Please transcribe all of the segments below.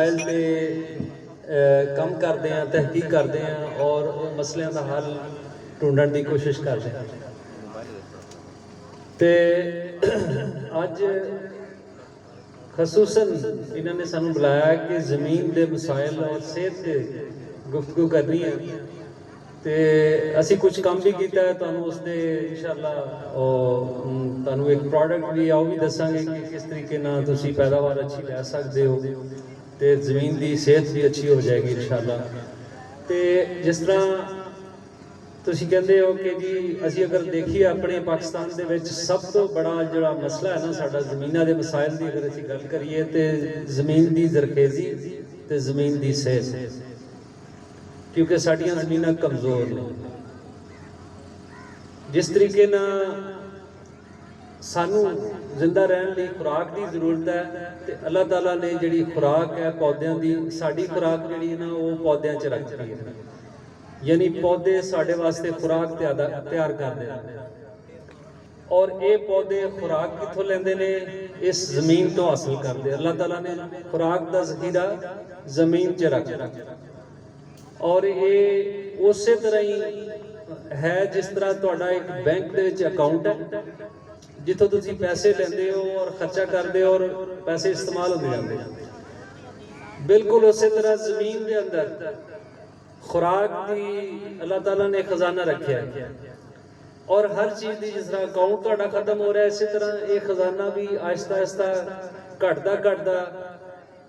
मसाइल पे कम करते हैं, तहकीक करते हैं और उन मसलों का हल ढूंढने की कोशिश करते हैं। तो अज खसूसन इन्होंने सानू बुलाया कि ज़मीन के मसाइल और सेहत से गुफ्तगू करनी है। तो असी कुछ काम भी किया है, तो उसके इंशाअल्लाह तुहानू एक प्रोडक्ट भी आओ भी दसांगे कि किस तरीके नाल तुसी पैदावार अच्छी लै सकते हो, तो ज़मीन की सेहत भी अच्छी हो जाएगी इंशाअल्लाह। तो जिस तरह तुसी कहते हो कि जी असी अगर देखिए अपने पाकिस्तान दे विच सब तो बड़ा जिहड़ा मसला है ना साडा ज़मीनां दे मसाइल की अगर असी गल करिए तो ज़मीन की जरखेज़ी तो ज़मीन की सेहत, क्योंकि साडियां ज़मीनां कमज़ोर ने। जिस तरीके ना सानू जिंदा रहने लई खुराक की जरूरत है, तो अल्लाह ताला ने जिहड़ी खुराक है पौधों की, साडी खुराक जिहड़ी ना वो पौधों च रखी है, यानी पौधे साढ़े वास्ते खुराक तैयार करते हैं। और ये पौधे खुराक कितों लेंदे ने? इस जमीन तो हासिल करते। अल्लाह ताला ने खुराक का जखीरा जमीन च रखा, और ये उस तरह ही है जिस तरह तुहाडा एक बैंक दे विच अकाउंट है जिथों तुसीं पैसे लेंदे हो और खर्चा करते हो और पैसे इस्तेमाल होते जाते हैं। बिल्कुल उस तरह जमीन के अंदर खुराक की अल्लाह ताला ने खजाना रखा है, और हर चीज़ की जिस तरह अकाउंट तुहाडा खत्म हो रहा है, इसी तरह ये खजाना भी आहिस्ता आहिस्ता घटदा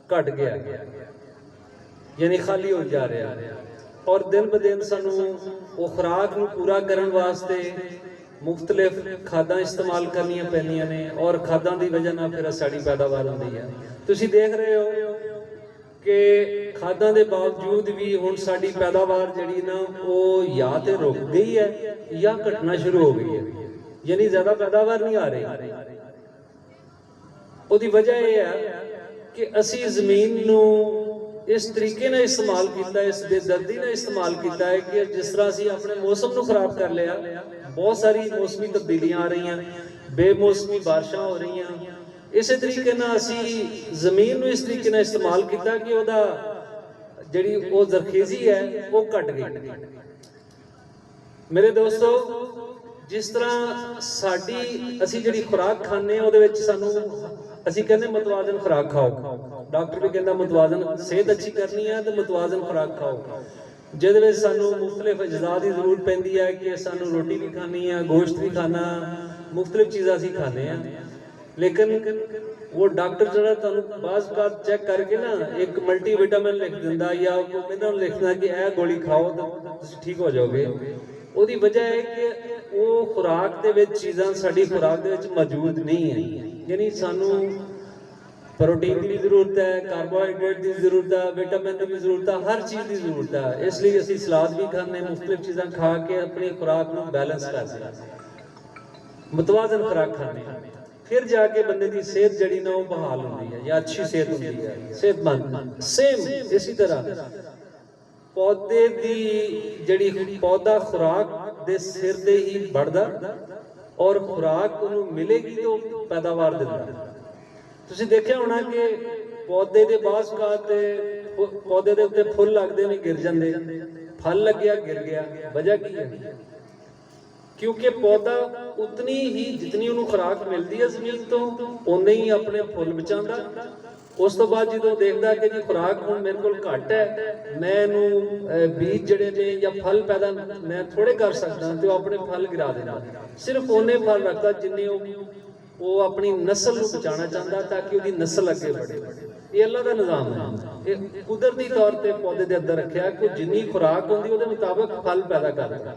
घट गया, यानी खाली हो जा रहा है। और दिन ब दिन सानू वो खुराक नूं पूरा करने वास्ते मुख्तलिफ खादां इस्तेमाल करनियां पैंदियां ने, और खादां की वजह नाल फिर साडी पैदावार होंदी है। तुसीं देख रहे हो कि खादां दे बावजूद भी हुण साडी पैदावार जिहड़ी ना वो या तो रुक गई है या घटना शुरू हो गई है, यानी ज्यादा पैदावार नहीं आ रही। उसकी वजह यह है कि असी जमीन नूं इस तरीके ने इस्तेमाल किया, इस बेदर्दी ने इस्तेमाल किया है कि जिस तरह असी अपने मौसम नूं खराब कर लिया। बहुत सारी मौसमी तब्दीलियां आ रही हैं, बेमौसमी बारिशां हो रही हैं। इस तरीके ना असी जमीन नूं इस तरीके नाल इस्तेमाल किया कि उहदा जिहड़ी वो जरखेज़ी है वो घट गई। मेरे दोस्तों, जिस तरह साडी असी जिहड़ी खुराक खाने उहदे विच सानू असी कहने मुतवाजन खुराक खाओ, डॉक्टर भी कहता मुतवाजन सेहत अच्छी करनी है तो मुतवाजन खुराक खाओ, जिहदे विच सानू मुख्तलिफ अज़ा की जरूरत पैंदी है कि सानू रोटी भी खानी है, गोश्त भी खाना, मुख्तलिफ चीज़ां असी खाने हैं। लेकिन वो डॉक्टर जरा तुहानू बाज़ बात चेक करके ना एक मल्टी विटामिन लिख दिंदा या मिनरल लिखदा कि यह गोली खाओ तो तुसीं ठीक हो जाओगे। उसकी वजह है कि वो खुराक दे विच चीज़ां साडी खुराक दे विच मौजूद नहीं है, यानी सानू प्रोटीन की भी जरूरत है, कार्बोहाइड्रेट की जरूरत है, विटामिन की भी जरूरत है, हर चीज़ की जरूरत है। इसलिए असीं सलाद भी खाने, मुख्तलिफ चीज़ां खा के अपनी खुराक नूं बैलेंस कर सकते, मुतवाजन खुराक खाने, फिर जाके बंदे की सेहत जड़ी ना वो बहाल होती है या अच्छी सेहत होती है, सेहतमंद। सेम इसी तरह पौधे की जड़ी पौधा खुराक दे सिर दे ही बढ़दा, और खुराक उन्हें मिलेगी तो पैदावार दिंदा। तुसीं देखिया होना कि पौधे के बाज़ पौधे के उत्ते फुल लगते हैं गिर जाते, फल लग गया गिर गया, वजह की है? क्योंकि पौधा उतनी ही जितनी उन्होंने खुराक मिलती है जमीन तो उन्ने ही अपने फुल बचाता। उस तो बाद जो देखता कि जी खुराक हुण मेरे को घट है, मैं इनू बीज जड़े ने या फल पैदा मैं थोड़े कर सकता, तो अपने फल गिरा देना, सिर्फ उन्ने फल रखता जिन्ने वो अपनी नस्ल को बचाना चाहता ताकि उसकी नस्ल अगे बढ़े। ये अल्लाह का निज़ाम है, ये कुदरती तौर पर पौधे के अंदर रखा कि जिन्नी खुराक होती उसके मुताबिक फल पैदा करता।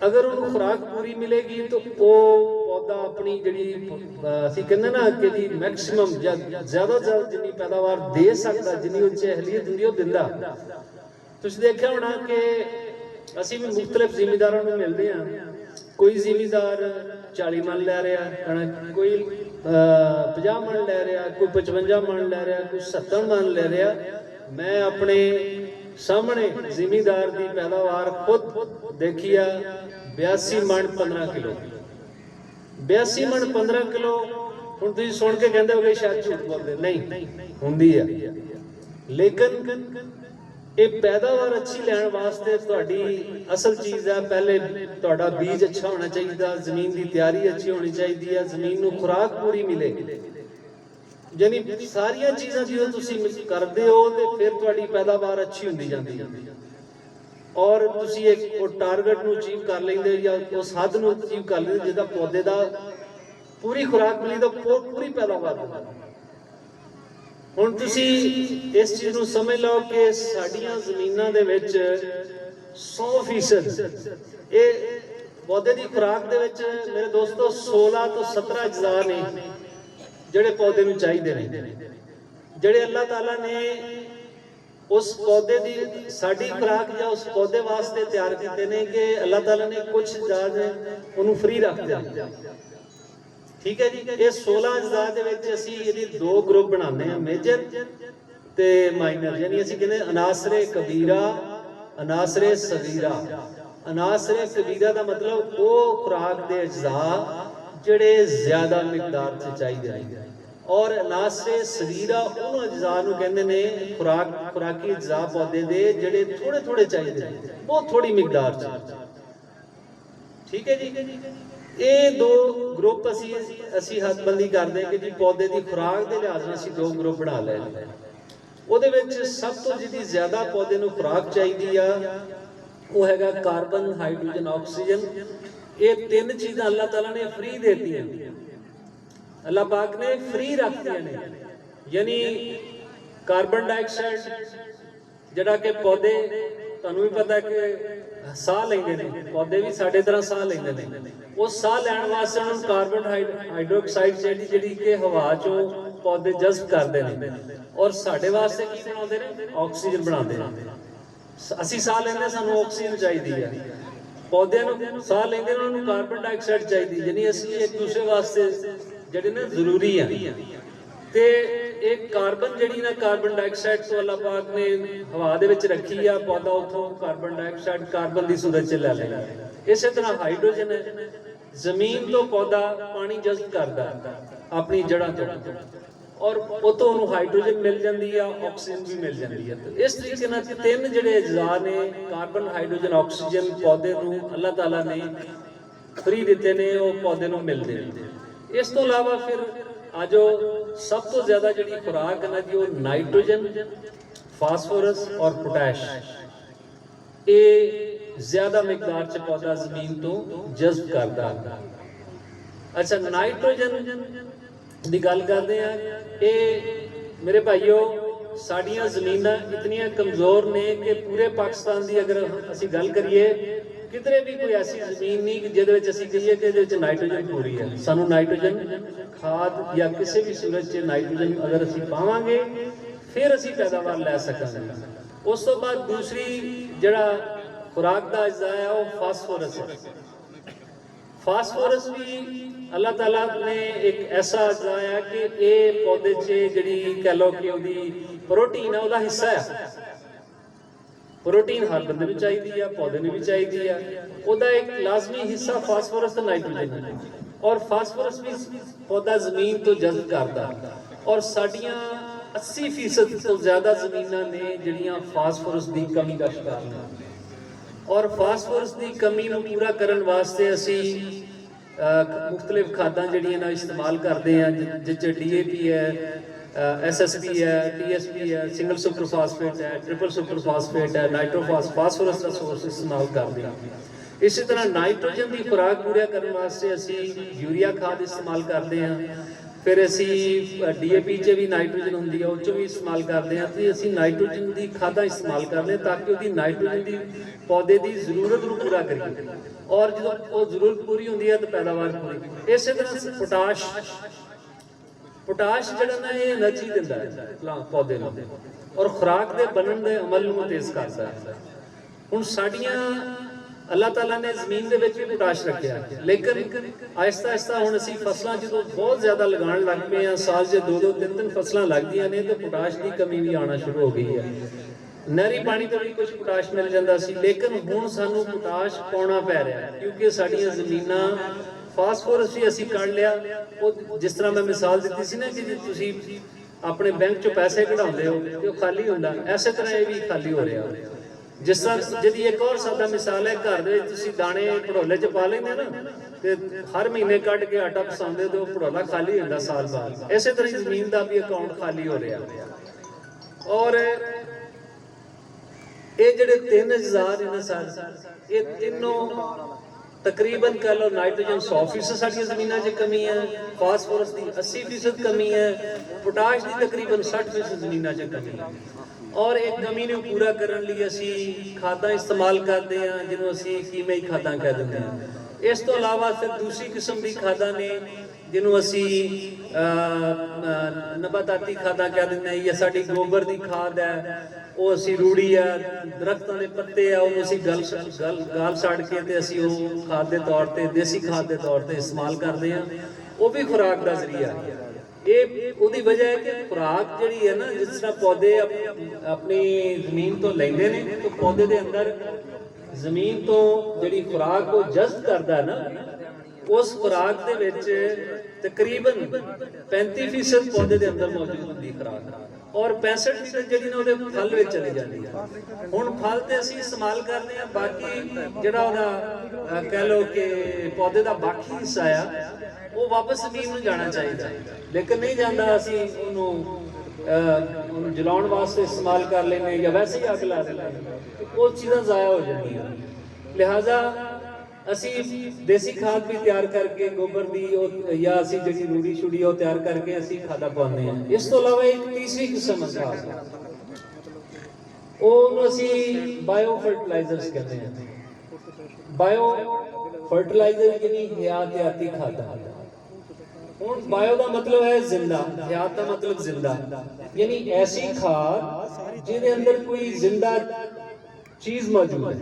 अगर उन्हें खुराक पूरी मिलेगी तो वो पौधा अपनी जी असीं कहते ना कि जी मैक्सिमम ज्यादा से ज्यादा जिन्नी पैदावार दे सकता, जिन्नी उच्च अहलियत होंदी वो दिंदा। तुसीं देखिया होना कि असीं भी मुख्तलिफ जिमीदारां नूं मिलदे हां, कोई जिमीदार 40 मन लै रहा कणक, कोई 50 मन लै रहा, कोई 55 मन लै रहा, कोई 70 मन लै रहा। मैं अपने सामने जिमीदार की पैदावार खुद देखिया, 82 मन 15 किलो, 82 मन 15 किलो। हुण तुसीं सुन के कहंदे हो कि शायद झूठ बोलदे, नहीं हुंदी है। लेकिन ये पैदावार अच्छी लैण वास्ते तुहाडी असल चीज़ है, पहले तुहाडा बीज अच्छा होना चाहिए, जमीन की तैयारी अच्छी होनी चाहिए है, जमीन नूं खुराक पूरी मिले, यानी सारिया चीज़ां जो तुसीं करदे हो तो फिर तुहाडी पैदावार अच्छी हुंदी जांदी है और तुसीं एक टारगेट नूं अचीव कर लेंदे या उस हद नूं अचीव कर लेंदे जिहदा पौधे दा पूरी खुराक मिली तो पूरी पैदावार होंदी। हुण तुसीं इस चीज़ नूं समझ लो कि साडीआं ज़मीनां दे विच 100% ये पौधे की खुराक दे विच मेरे दोस्तों 16 तो 17 अज्जा ने जिहड़े पौधे नूं चाहीदे ने, जिहड़े अल्लाह ताला ने उस पौधे की साडी खुराक या उस पौधे वास्ते तैयार कीते ने कि अल्लाह ताला ने कुछ अज्जा ने उन्होंने फ्री रख दिया। ठीक है जी, ये 16 अज्जा दे विच असीं इहदे दो ग्रुप बनाने हैं, मेजर ते माइनर, यानी असीं कहंदे अनासरे कबीरा अनासरे सगीरा। अनासरे कबीरा का मतलब वो खुराक दे अज्जा जिहड़े ज्यादा मिकदार च चाहिए और अनासरे सगीरा उन अज्जा नूं कहंदे ने खुराकी अज्जा पौधे दे जिहड़े थोड़े थोड़े चाहिए, बहुत थोड़ी मिकदार च। ठीक है जी, ये दो ग्रुप असी हदबंदी करते हैं कि जी पौधे की खुराक के लिहाज नाल असीं दो ग्रुप बना ले। उहदे विच सब तो जिहदी ज्यादा पौधे नूं खुराक चाहिदी आ वो हैगा कार्बन, हाइड्रोजन, ऑक्सीजन। ये तीन चीज़ां अल्लाह ताला ने फ्री दे दित्तियां, अल्लाह पाक ने फ्री रख दित्तियां ने, यानी कार्बन डाइऑक्साइड जिहड़ा कि पौधे तुहानूं भी पता है कि साह लेंदे ने, पौधे भी साडे तरह साह लेंदे ने, वो साह लैण वास्ते उन्होंने कार्बन हाइड्रोक्साइड जिहड़ी कि हवा चों पौधे जज़ब करते हैं और साडे वास्ते की बनाते हैं, ऑक्सीजन बनाते हैं। असीं साह लैंदे सानूं ऑक्सीजन चाहिदी है, पौधे नूं साह लैंदे उन्होंने कार्बन डाइऑक्साइड चाहिदी, यानी असीं एक दूसरे वास्ते जिहड़े ने जरूरी है। ते एक कार्बन जिहड़ी ना कार्बन डाइऑक्साइड तो अल्लाह पाक ने हवा दे विच रखी आ, पौधा उथों कार्बन डाइऑक्साइड कार्बन की सूरत च लै लेगा। इस तरह हाइड्रोजन है, जमीन तो पौधा पानी जज़ब करता अपनी जड़ा तो और उतों उन्होंने हाइड्रोजन मिल जाती है, ऑक्सीजन भी मिल जाती है। तो इस तरीके नाल तीन जिहड़े अज्जा ने कार्बन, हाइड्रोजन, ऑक्सीजन पौधे नूं अल्लाह ताला ने फ्री दिते ने, वो पौधे नूं मिलदे ने। इस तो इलावा फिर अजो सब तो ज्यादा जिहड़ी खुराक है ना जी वो नाइट्रोजन, फास्फोरस और पोटैश, ये ज्यादा मिकदार च पौधा जमीन तो जज़ब करता। अच्छा, नाइट्रोजन की गल करते हैं, ये मेरे भाईओ साड़ियाँ जमीनां इतनियां कमजोर ने कि पूरे पाकिस्तान की अगर असीं गल करिए किधरे भी कोई ऐसी जमीन नहीं कि जिहदे विच असीं कहिए कि इहदे विच नाइट्रोजन पूरी है। सानू नाइट्रोजन खाद या किसी भी सूरत च नाइट्रोजन अगर असीं पावांगे फिर असीं पैदावार लै सकांगे। उस तो बाद दूसरी जिहड़ा खुराक का अज्जा है वो फास्फोरस है। फास्फोरस भी अल्लाह ताला ने एक ऐसा अज्जा है कि ये पौधे च जिहड़ी कह लो कि उहदी प्रोटीन है, उहदा हिस्सा है। प्रोटीन हर बंदे नूं चाहिदी है, पौधे नूं भी चाहिदी है, उहदा एक लाजमी हिस्सा फास्फोरस ते नाइट्रोजन है और फास्फोरस भी पौधा जमीन तो जज़ब करता और साडियां 80% तो ज़्यादा जमीनां ने जिहड़ियां फास्फोरस की कमी का शिकार ने और फास्फोरस की कमी नूं पूरा करन वास्ते असीं मुख्तलिफ खादां जिहड़ियां ना इस्तेमाल करते हैं, जिस DAP है, SSP है, TSP है, सिंगल सुपर फास्फेट है, ट्रिपल सुपर फास्फेट है, नाइट्रोफास फास्फोरस का सोर्स इस्तेमाल करते हैं। इसी तरह नाइट्रोजन की खुराक पूरा करने वास्ते असीं यूरिया खाद इस्तेमाल करते हैं, फिर असीं DAP च भी नाइट्रोजन होंदी है उस भी इस्तेमाल करते हैं। तो असीं नाइट्रोजन की खादां इस्तेमाल करते हैं ताकि उसकी नाइट्रोजन की पौधे की जरूरत को पूरा करिए और जो वो जरूरत पूरी होती है तो पैदावार पूरी। इस तरह पोटाश जिहड़ा ना ये एनर्जी दिंदा है पौधे नूं और खुराक के बनन के अमल नूं तेज करता है। हुण साडियां अल्लाह ताला ने जमीन दे विच भी पोटाश रखिया, लेकिन आहिस्ता आहिस्ता हुण असीं फसलां जो बहुत ज़्यादा लगाण लग पे हैं, साल च 2-2 3-3 फसलां लगदियां ने तो पोटाश की कमी भी आना शुरू हो गई है। नहरी पानी तो भी कुछ पोटाश मिल जाता सी, लेकिन हुण सानूं पोटाश पाउणा पै रहा है क्योंकि साडियां जमीनां फास्फोरस भी असीं कढ लिया। वो जिस तरह मैं मिसाल दी सी ना कि तुसीं ਆਪਣੇ ਬੈਂਕ ਚੋਂ ਪੈਸੇ ਕਢਾਉਂਦੇ ਹੋ ਤੇ ਉਹ ਖਾਲੀ ਹੁੰਦਾ, ਐਸੇ ਤਰ੍ਹਾਂ ਇਹ ਵੀ ਖਾਲੀ ਹੋ ਰਿਹਾ। ਜਿਸ ਤਰ੍ਹਾਂ ਜਿਹਦੀ ਇੱਕ ਹੋਰ ਸਾਦਾ ਮਿਸਾਲ ਹੈ, ਘਰ ਦੇ ਵਿੱਚ ਤੁਸੀਂ ਦਾਣੇ ਭੜੋਲੇ 'ਚ ਪਾ ਲੈਂਦੇ ਨਾ ਤੇ ਹਰ ਮਹੀਨੇ ਕੱਢ ਕੇ ਆਟਾ ਪਸਾਉਂਦੇ ਤੇ ਉਹ ਭੜੋਲਾ ਖਾਲੀ ਹੁੰਦਾ ਸਾਲ ਬਾਅਦ। ਇਸੇ ਤਰ੍ਹਾਂ ਹੀ ਜ਼ਮੀਨ ਦਾ ਵੀ ਅਕਾਊਂਟ ਖਾਲੀ ਹੋ ਰਿਹਾ। ਔਰ ਇਹ ਜਿਹੜੇ 3000 ਨੇ ਸਰ, ਇਹ ਤਿੰਨੋਂ ਤਕਰੀਬਨ कह लो नाइट्रोजन 100% साड़ी जमीन च कमी है, फास्फोरस की 80% कमी है, पोटाश की तकरीबन 60% जमीन च कमी है। और एक कमी को पूरा करने लिए असी खादा इस्तेमाल करते हैं जिन्होंने असी कीमई खादा कह देते हैं। इस तो अलावा फिर दूसरी किस्म की खादा ने जिन्होंने असी नबाताती खादा कह देते हैं, या साड़ी गोबर की खाद है, वो असी रूड़ी है, दरख्तों के पत्ते है, उन्होंने असी गाल साड़ के ते असी वो खाद के तौर पर, देसी खाद के तौर पर इस्तेमाल करते हैं। वो भी खुराक का जरिया है। ये उसकी वजह है कि खुराक जी है ना, जिस तरह पौधे अपनी जमीन तो लेंदे ने, तो पौधे के अंदर जमीन तो जी खुराक को जज्ब करता है ना, उस खुराक के विच तकरीबन 35% पौधे के अंदर मौजूद होती खुराक, और 65% जी ना फल में चली जाती है। हुण फल तो असीं इस्तेमाल करते हैं, बाकी जिहड़ा उहदा कह लो कि पौधे का बाकी हिस्सा आ वो वापस जमीन में जाना चाहिए, लेकिन नहीं जाता। असीं उहनूं जलाउण वास्ते इस्तेमाल कर लेने, या वैसे ही अग ला देने, वो चीज़ां ज़ाया हो जांदियां। लिहाजा असी देसी खाद भी तैयार करके गोबर की, या असी जी रूड़ी छुड़ी वो तैयार करके असी खादा पाते हैं। इस तो अलावा एक तीसरी किस्म है, असी बायो फर्टिलाइजर्स कहते हैं। बायो फर्टिलाइजर यानी हयातियाती खादा। हुण बायो का मतलब है जिंदा, हयात का मतलब जिंदा, यानी ऐसी खाद जिहदे अंदर कोई जिंदा चीज मौजूद है।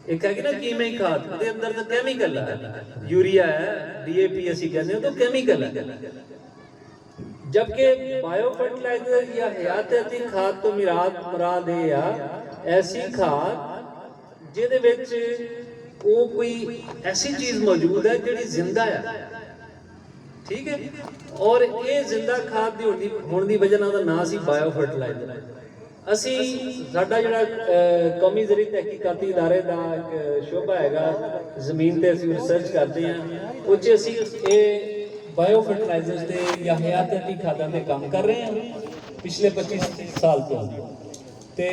एक है कि ना कीमई खाद, उसके अंदर तो केमिकल है, यूरिया है, DAP असी कहते हैं, तो केमिकल है। जबकि बायो फर्टिलाइजर या हयातियाती खाद तो मुराद है ऐसी खाद जिहदे विच वो कोई ऐसी चीज मौजूद है जिहड़ी जिंदा है, ठीक है। और ये जिंदा खाद की होने की वजह ना नाम सी बायो फर्टिलाइजर है। असी साडा जिहड़ा कौमी ज़री तहकीकाती इदारे का एक शोभा हैगा, जमीन ते असी रिसर्च करते हैं, उस असी ये बायो फर्टिलाइजर्स ते या हयातियाती खादां ते काम कर रहे हैं पिछले 25 साल तो। ते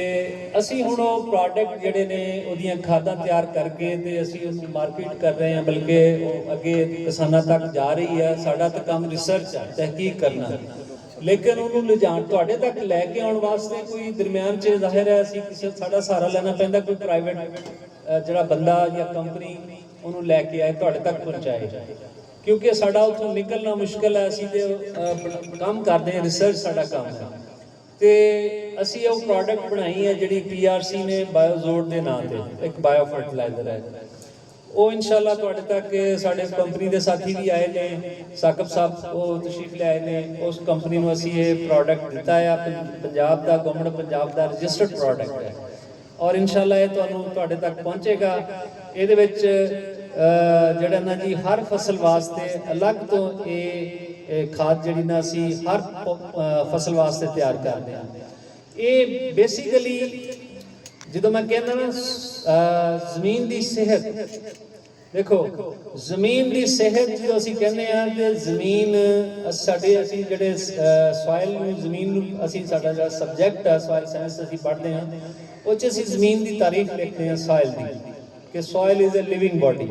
असी हुण वो प्रोडक्ट जिहड़े ने उहदियां खादां तैयार करके ते असी उहनूं मार्केट कर रहे हैं, बल्कि अगे किसानां तक जा रही है। साडा तो काम रिसर्च है, तहकीक करना, लेकिन उन्होंने लिजाण तुहाडे तक लैके आउण वास्ते कोई दरम्यान च ज़ाहिर है असीं किसी साडा सहारा लेना पैंदा, कोई प्राइवेट जिहड़ा बंदा या कंपनी उन्होंने लैके आए तुहाडे तक पहुँचाए, क्योंकि साडा उत्थों निकलना मुश्किल है। असीं ते काम करते हैं, रिसर्च साडा काम है, तो असीं वो प्रोडक्ट बनाई है जिहड़ी PRC ने बायोजोड के नाम से एक बायो फर्टिलाइजर है। वो इंशाअल्लाह तुहाडे तक साडे कंपनी के साथी भी आए ने, साकब साहब वो तशरीफ ले आए ने, उस कंपनी को असी ये प्रोडक्ट दिता है, पंजाब का गवर्नमेंट पंजाब का रजिस्टर्ड प्रोडक्ट है, और इंशाअल्लाह ये तुहाडे तक पहुँचेगा। ये जिहड़ा ना जी हर फसल वास्ते अलग तो ये खाद जिहड़ी ना असी हर फसल वास्ते तैयार करते हैं। ये बेसिकली जो मैं कहना ना जमीन की सेहत, देखो जमीन की सेहत जो असी कहने हैं कि जमीन साडे असी जिहड़े सॉइल जमीन असी साडा जिहड़ा सबजैक्ट है सॉइल साइंस असी पढ़ते हैं, उस असी जमीन की तारीफ लिखते हैं सॉइल की, कि soil is a living body,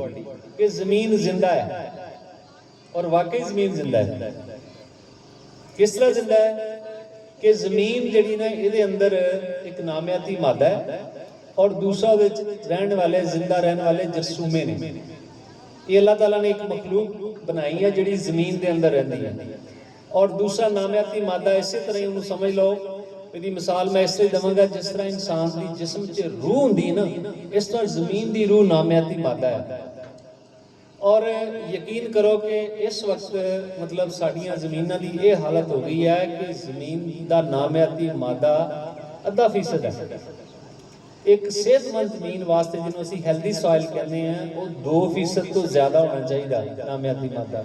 कि जमीन जिंदा है, और वाकई जमीन जिंदा है। किस तरह जिंदा है कि जमीन जिहड़ी ना इहदे अंदर एक नामियाती मादा है, और दूसरा रहने वाले जिंदा रहने वाले जरसूमे ने। ये अल्लाह ताला ने एक मखलूक बनाई है जिहड़ी जमीन के अंदर रहती है, और दूसरा नामियाती मादा इस तरह ही उन्होंने समझ लो। इसकी मिसाल मैं इस तरह देवांगा, जिस तरह इंसान की जिस्म च रूह होंदी ना, इस तरह जमीन की रूह नामियाती मादा है। और यकीन करो कि इस वक्त मतलब साड़ियाँ जमीनों की यह हालत हो गई है कि जमीन का नामियाती मादा 0.5% है। एक सेहतमंद जमीन वास्ते जिन्होंने असी हैल्दी सॉइल कहते हैं, वो 2% तो ज़्यादा होना चाहिए नामियाती मादा।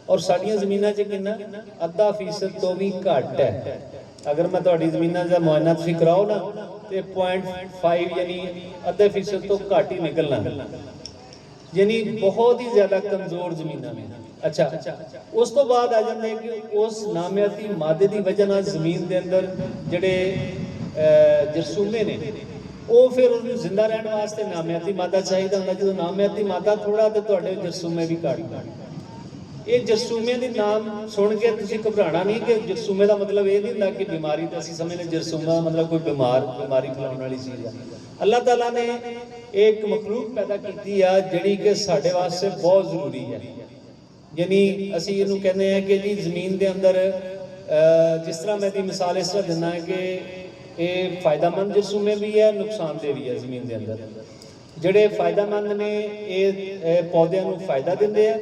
ਔਰ ਸਾਡੀਆਂ ਜ਼ਮੀਨਾਂ 'ਚ ਕਿੰਨਾ 0.5% ਤੋਂ ਵੀ ਘੱਟ ਹੈ। ਅਗਰ ਮੈਂ ਤੁਹਾਡੀ ਜ਼ਮੀਨਾਂ ਦਾ ਮੁਆਇਨਾ ਤੁਸੀਂ ਕਰਾਓ ਨਾ ਤੇ 0.5 ਯਾਨੀ 0.5% ਤੋਂ ਘੱਟ ਹੀ ਨਿਕਲਣਾ, ਯਾਨੀ ਬਹੁਤ ਹੀ ਜ਼ਿਆਦਾ ਕਮਜ਼ੋਰ ਜ਼ਮੀਨਾਂ ਨੇ। ਅੱਛਾ, ਉਸ ਤੋਂ ਬਾਅਦ ਆ ਜਾਂਦੇ ਕਿ ਉਸ ਨਾਮਿਆਤੀ ਮਾਦੇ ਦੀ ਵਜ੍ਹਾ ਨਾਲ ਜ਼ਮੀਨ ਦੇ ਅੰਦਰ ਜਿਹੜੇ ਜਰਸੂਮੇ ਨੇ ਉਹ ਫਿਰ ਉਹਨੂੰ ਜ਼ਿੰਦਾ ਰਹਿਣ ਵਾਸਤੇ ਨਾਮਿਆਤੀ ਮਾਦਾ ਚਾਹੀਦਾ ਹੁੰਦਾ। ਜਦੋਂ ਨਾਮਿਆਤੀ ਮਾਦਾ ਥੋੜਾ ਤੇ ਤੁਹਾਡੇ ਜਰਸੂਮੇ ਵੀ ਘੱਟ। ਇਹ ਜਰਸੂਮਿਆਂ ਦੇ ਨਾਮ ਸੁਣ ਕੇ ਤੁਸੀਂ ਘਬਰਾਣਾ ਨਹੀਂ ਕਿ ਜਰਸੂਮੇ ਦਾ ਮਤਲਬ ਇਹ ਨਹੀਂ ਹੁੰਦਾ ਕਿ ਬਿਮਾਰੀ, ਤਾਂ ਅਸੀਂ ਸਮਝਦੇ ਜਰਸੂਮਾ ਮਤਲਬ ਕੋਈ ਬਿਮਾਰੀ ਫੈਲਾਉਣ ਵਾਲੀ ਚੀਜ਼ ਹੈ। ਅੱਲਾਹ ਤਾਲਾ ਨੇ ਇੱਕ ਮਖਲੂਕ ਪੈਦਾ ਕੀਤੀ ਆ ਜਿਹੜੀ ਕਿ ਸਾਡੇ ਵਾਸਤੇ ਬਹੁਤ ਜ਼ਰੂਰੀ ਹੈ। ਯਾਨੀ ਅਸੀਂ ਇਹਨੂੰ ਕਹਿੰਦੇ ਆ ਕਿ ਜੀ ਜ਼ਮੀਨ ਦੇ ਅੰਦਰ ਜਿਸ ਤਰ੍ਹਾਂ ਮੈਂ ਦੀ ਮਿਸਾਲ ਇਸ ਤਰ੍ਹਾਂ ਦਿੰਦਾ ਹੈ ਕਿ ਇਹ ਫਾਇਦਾਮੰਦ ਜਰਸੂਮੇ ਵੀ ਹੈ, ਨੁਕਸਾਨਦੇਹ ਵੀ ਹੈ। ਜ਼ਮੀਨ ਦੇ ਅੰਦਰ ਜਿਹੜੇ ਫਾਇਦਾਮੰਦ ਨੇ ਇਹ ਪੌਦਿਆਂ ਨੂੰ ਫਾਇਦਾ ਦਿੰਦੇ ਆ,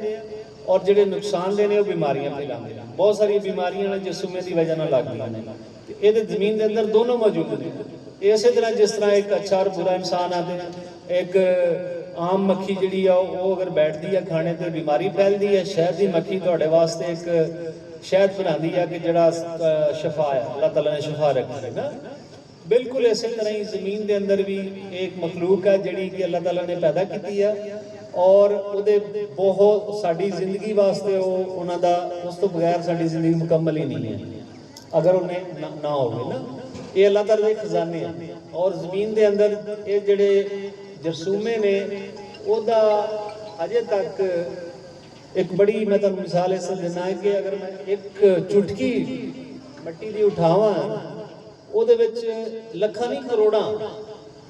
ਔਰ ਜਿਹੜੇ ਨੁਕਸਾਨਦੇਹ ਨੇ ਉਹ ਬਿਮਾਰੀਆਂ ਫੈਲਾਉਂਦੇ ਨੇ। ਬਹੁਤ ਸਾਰੀਆਂ ਬਿਮਾਰੀਆਂ ਨੇ ਜਰਸੂਮੇ ਦੀ ਵਜ੍ਹਾ ਨਾਲ ਲੱਗਦੀਆਂ ਨੇ। ਇਹਦੇ ਜ਼ਮੀਨ ਦੇ ਅੰਦਰ ਦੋਨੋਂ ਮੌਜੂਦ ਨੇ। ਇਸੇ ਤਰ੍ਹਾਂ ਜਿਸ ਤਰ੍ਹਾਂ ਇੱਕ ਅੱਛਾ ਔਰ ਬੁਰਾ ਇਨਸਾਨ ਆ ਤੇ ਇੱਕ ਆਮ ਮੱਖੀ ਜਿਹੜੀ ਆ ਉਹ ਅਗਰ ਬੈਠਦੀ ਆ ਖਾਣੇ ਤੇ ਬਿਮਾਰੀ ਫੈਲਦੀ ਹੈ। ਸ਼ਹਿਦ ਦੀ ਮੱਖੀ ਤੁਹਾਡੇ ਵਾਸਤੇ ਇੱਕ ਸ਼ਹਿਦ ਬਣਾਉਂਦੀ ਆ ਕਿ ਜਿਹੜਾ ਸ਼ਫਾ ਹੈ, ਅੱਲਾਹ ਤਾਲਾ ਨੇ ਸ਼ਫਾ ਰੱਖੀ ਹੈ ਨਾ। ਬਿਲਕੁਲ ਇਸੇ ਤਰ੍ਹਾਂ ਹੀ ਜ਼ਮੀਨ ਦੇ ਅੰਦਰ ਵੀ ਇੱਕ ਮਖਲੂਕ ਹੈ ਜਿਹੜੀ ਕਿ ਅੱਲਾਹ ਤਾਲਾ ਨੇ ਪੈਦਾ ਕੀਤੀ ਆ, ਔਰ ਉਹਦੇ ਬਹੁਤ ਸਾਡੀ ਜ਼ਿੰਦਗੀ ਵਾਸਤੇ ਉਹਨਾਂ ਦਾ ਉਸ ਤੋਂ ਬਗੈਰ ਸਾਡੀ ਜ਼ਿੰਦਗੀ ਮੁਕੰਮਲ ਹੀ ਨਹੀਂ ਹੈ ਅਗਰ ਉਹਨੇ ਨਾ ਹੋਵੇ ਨਾ। ਇਹ ਅੱਲਾਹ ਤਾਲਾ ਦੇ ਖਜ਼ਾਨੇ ਆ। ਔਰ ਜ਼ਮੀਨ ਦੇ ਅੰਦਰ ਇਹ ਜਿਹੜੇ ਜਰਸੂਮੇ ਨੇ ਉਹਦਾ ਅਜੇ ਤੱਕ ਇੱਕ ਬੜੀ ਮੈਂ ਤੁਹਾਨੂੰ ਮਿਸਾਲ ਇਸ ਦਿੰਦਾ ਹੈ ਕਿ ਅਗਰ ਮੈਂ ਇੱਕ ਚੁਟਕੀ ਮਿੱਟੀ ਦੀ ਉਠਾਵਾਂ ਉਹਦੇ ਵਿੱਚ ਲੱਖਾਂ ਨਹੀਂ ਕਰੋੜਾਂ